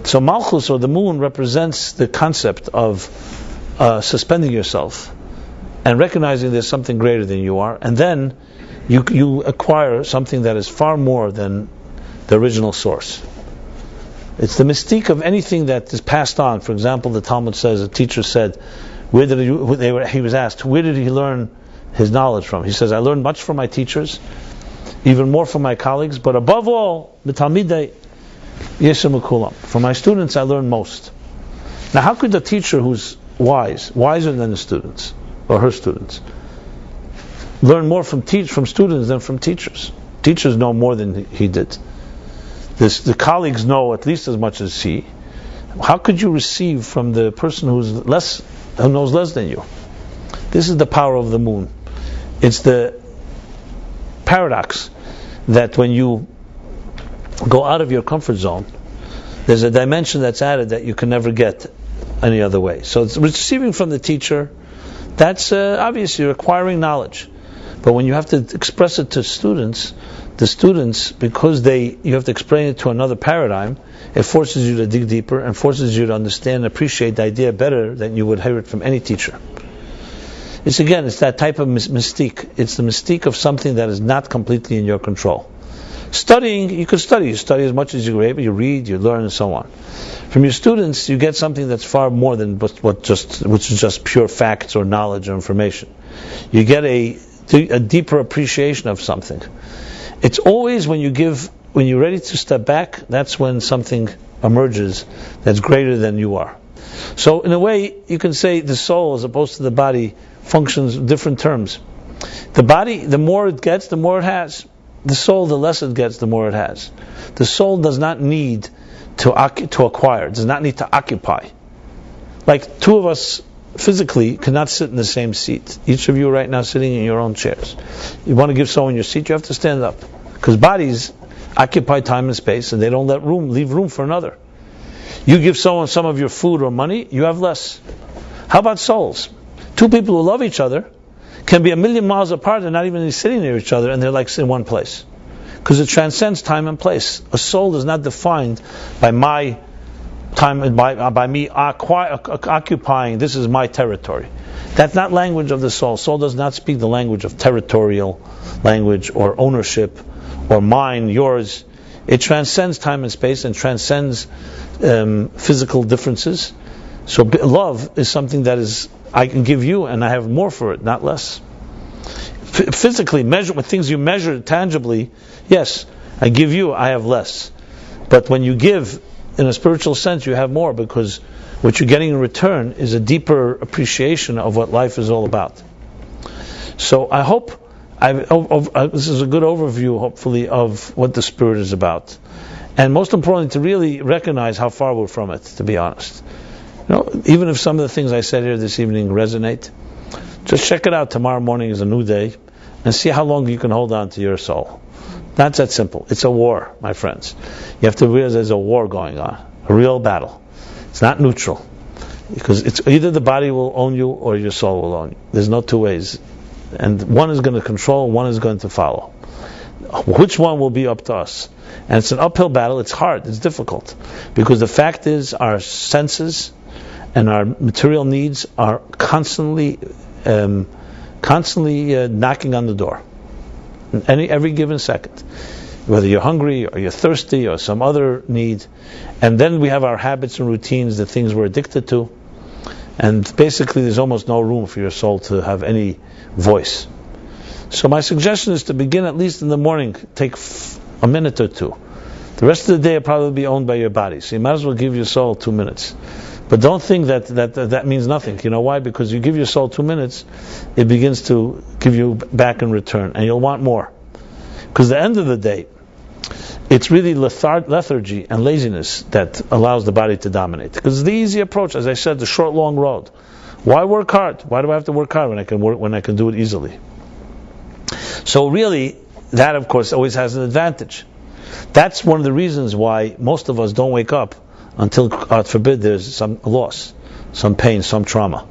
So Malchus, or the moon, represents the concept of suspending yourself and recognizing there's something greater than you are, and then you acquire something that is far more than the original source. It's the mystique of anything that is passed on. For example, the Talmud says, a teacher said, he was asked, where did he learn his knowledge from? He says, I learned much from my teachers, even more from my colleagues, but above all, b'talmidei yeshem ukulam. From my students, I learned most. Now, how could the teacher who's wiser than the students, or her students, learn more from students than from teachers? Teachers know more than he did. The colleagues know at least as much as he. How could you receive from the person who knows less than you? This is the power of the moon. It's the paradox that when you go out of your comfort zone, there's a dimension that's added that you can never get any other way. So it's receiving from the teacher, that's obvious, you're acquiring knowledge. But when you have to express it to students, the students, because you have to explain it to another paradigm, it forces you to dig deeper and forces you to understand and appreciate the idea better than you would hear it from any teacher. It's that type of mystique. It's the mystique of something that is not completely in your control. Studying, you could study. You study as much as you're able. You read, you learn, and so on. From your students, you get something that's far more than which is just pure facts or knowledge or information. You get a deeper appreciation of something. It's always when you're ready to step back, that's when something emerges that's greater than you are. So in a way, you can say the soul, as opposed to the body, functions in different terms. The body, the more it gets, the more it has. The soul, the less it gets, the more it has. The soul does not need to acquire, does not need to occupy. Like two of us physically cannot sit in the same seat. Each of you right now sitting in your own chairs. You want to give someone your seat, you have to stand up. Because bodies occupy time and space, and they don't leave room for another. You give someone some of your food or money, you have less. How about souls? Two people who love each other can be 1,000,000 miles apart and not even sitting near each other, and they're like in one place. Because it transcends time and place. A soul is not defined by my time and by me occupying, this is my territory. That's not language of the soul. Soul does not speak the language of territorial language or ownership or mine, yours. It transcends time and space and transcends physical differences. So love is something that is, I can give you and I have more for it, not less. Physically, with things you measure tangibly, yes, I give you, I have less. But when you give, in a spiritual sense, you have more, because what you're getting in return is a deeper appreciation of what life is all about. So I hope this is a good overview, hopefully, of what the Spirit is about. And most importantly, to really recognize how far we're from it, to be honest. Even if some of the things I said here this evening resonate, just check it out. Tomorrow morning is a new day, and see how long you can hold on to your soul. Not that simple. It's a war, my friends. You have to realize there's a war going on, a real battle. It's not neutral, because it's either the body will own you or your soul will own you. There's no two ways, and one is going to control, one is going to follow. Which one will be up to us? And it's an uphill battle. It's hard. It's difficult, because the fact is our senses and our material needs are constantly knocking on the door. Every given second, whether you're hungry or you're thirsty or some other need. And then we have our habits and routines, the things we're addicted to, and basically there's almost no room for your soul to have any voice. So my suggestion is to begin at least in the morning. Take a minute or two. The rest of the day will probably be owned by your body, so you might as well give your soul 2 minutes. But don't think that means nothing. You know why? Because you give your soul 2 minutes, it begins to give you back in return, and you'll want more. Because at the end of the day, it's really lethargy and laziness that allows the body to dominate. Because it's the easy approach, as I said, the short, long road. Why work hard? Why do I have to work hard when I can do it easily? So really, that of course always has an advantage. That's one of the reasons why most of us don't wake up until, God forbid, there's some loss, some pain, some trauma.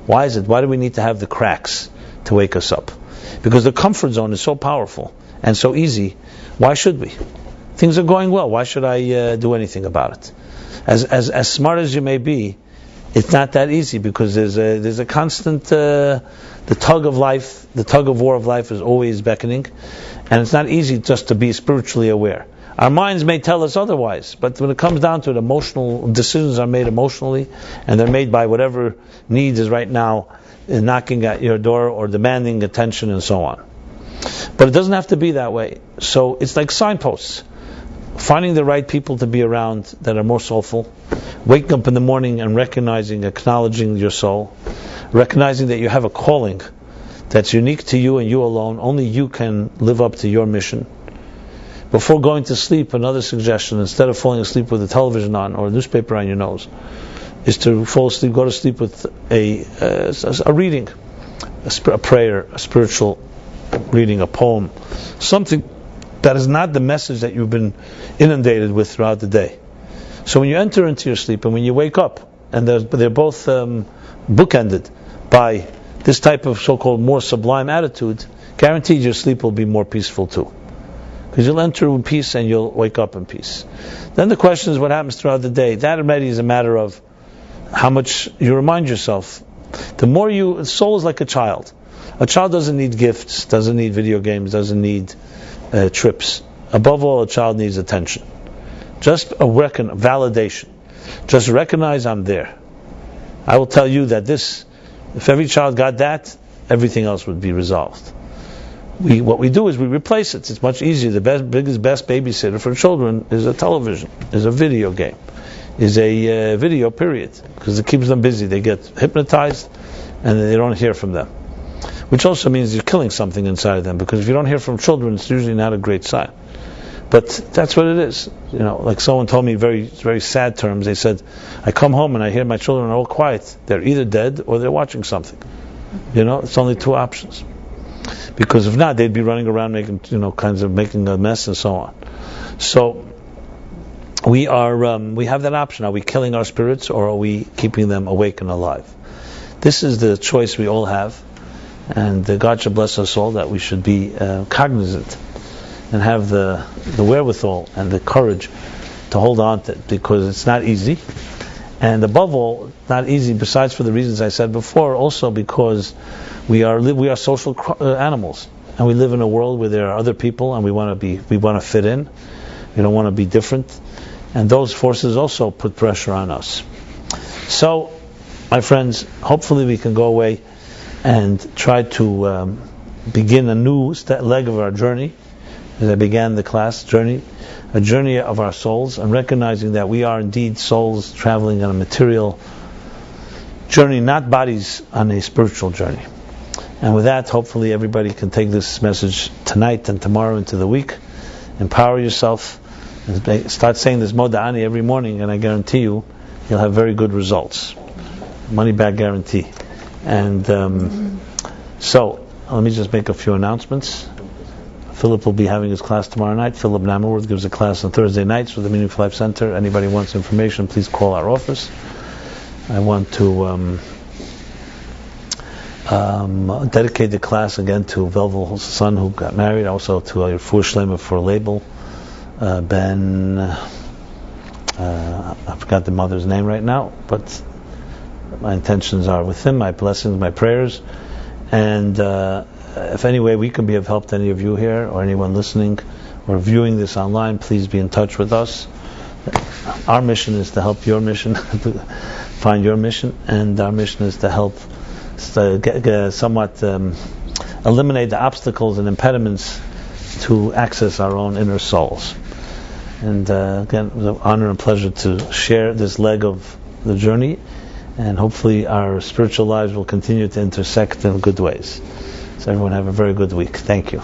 Why is it? Why do we need to have the cracks to wake us up? Because the comfort zone is so powerful and so easy. Why should we? Things are going well. Why should I do anything about it? As smart as you may be, it's not that easy, because there's a constant the tug of life, the tug of war of life is always beckoning, and it's not easy just to be spiritually aware. Our minds may tell us otherwise, but when it comes down to it, emotional decisions are made emotionally, and they're made by whatever need is right now knocking at your door or demanding attention and so on. But it doesn't have to be that way. So it's like signposts. Finding the right people to be around that are more soulful, waking up in the morning and recognizing, acknowledging your soul, recognizing that you have a calling that's unique to you and you alone. Only you can live up to your mission. Before going to sleep, another suggestion, instead of falling asleep with a television on or a newspaper on your nose, is to fall asleep, go to sleep with a reading, a prayer, a spiritual reading, a poem, something that is not the message that you've been inundated with throughout the day. So when you enter into your sleep and when you wake up, and they're both bookended by this type of so-called more sublime attitude, guaranteed your sleep will be more peaceful too. Because you'll enter in peace and you'll wake up in peace. Then the question is what happens throughout the day. That already is a matter of how much you remind yourself. The more the soul is like a child. A child doesn't need gifts, doesn't need video games, doesn't need trips. Above all, a child needs attention. Just a validation. Just recognize I'm there. I will tell you that if every child got that, everything else would be resolved. What we do is we replace it. It's much easier. The best babysitter for children is a television, is a video game, is a video period, because it keeps them busy. They get hypnotized and they don't hear from them. Which also means you're killing something inside of them, because if you don't hear from children, it's usually not a great sign. But that's what it is. Like someone told me very, very sad terms. They said, I come home and I hear my children are all quiet. They're either dead or they're watching something. It's only two options. Because if not, they'd be running around making a mess and so on. So we have that option. Are we killing our spirits, or are we keeping them awake and alive? This is the choice we all have. And God should bless us all that we should be cognizant and have the wherewithal and the courage to hold on to it, because it's not easy. And above all, not easy besides for the reasons I said before, also because we are social animals, and we live in a world where there are other people, and we want to fit in. We don't want to be different, and those forces also put pressure on us. So, my friends, hopefully we can go away and try to begin a new leg of our journey, as I began the class journey, a journey of our souls, and recognizing that we are indeed souls traveling on a material journey, not bodies on a spiritual journey. And with that, hopefully everybody can take this message tonight and tomorrow into the week. Empower yourself, and start saying this Moda'ani every morning, and I guarantee you'll have very good results. Money back guarantee. And so let me just make a few announcements. Philip will be having his class tomorrow night. Philip Namerworth gives a class on Thursday nights with the Meaningful Life Center. Anybody wants information, please call our office. I want to dedicate the class again to Velvel's son who got married, also to a Refuah Shlema for label. Ben, I forgot the mother's name right now, but my intentions are with him, my blessings, my prayers. And if any way we can be of help to any of you here or anyone listening or viewing this online, please be in touch with us. Our mission is to help your mission, to find your mission, and our mission is to help somewhat eliminate the obstacles and impediments to access our own inner souls. And again, it was an honor and pleasure to share this leg of the journey, and hopefully our spiritual lives will continue to intersect in good ways. So everyone have a very good week. Thank you.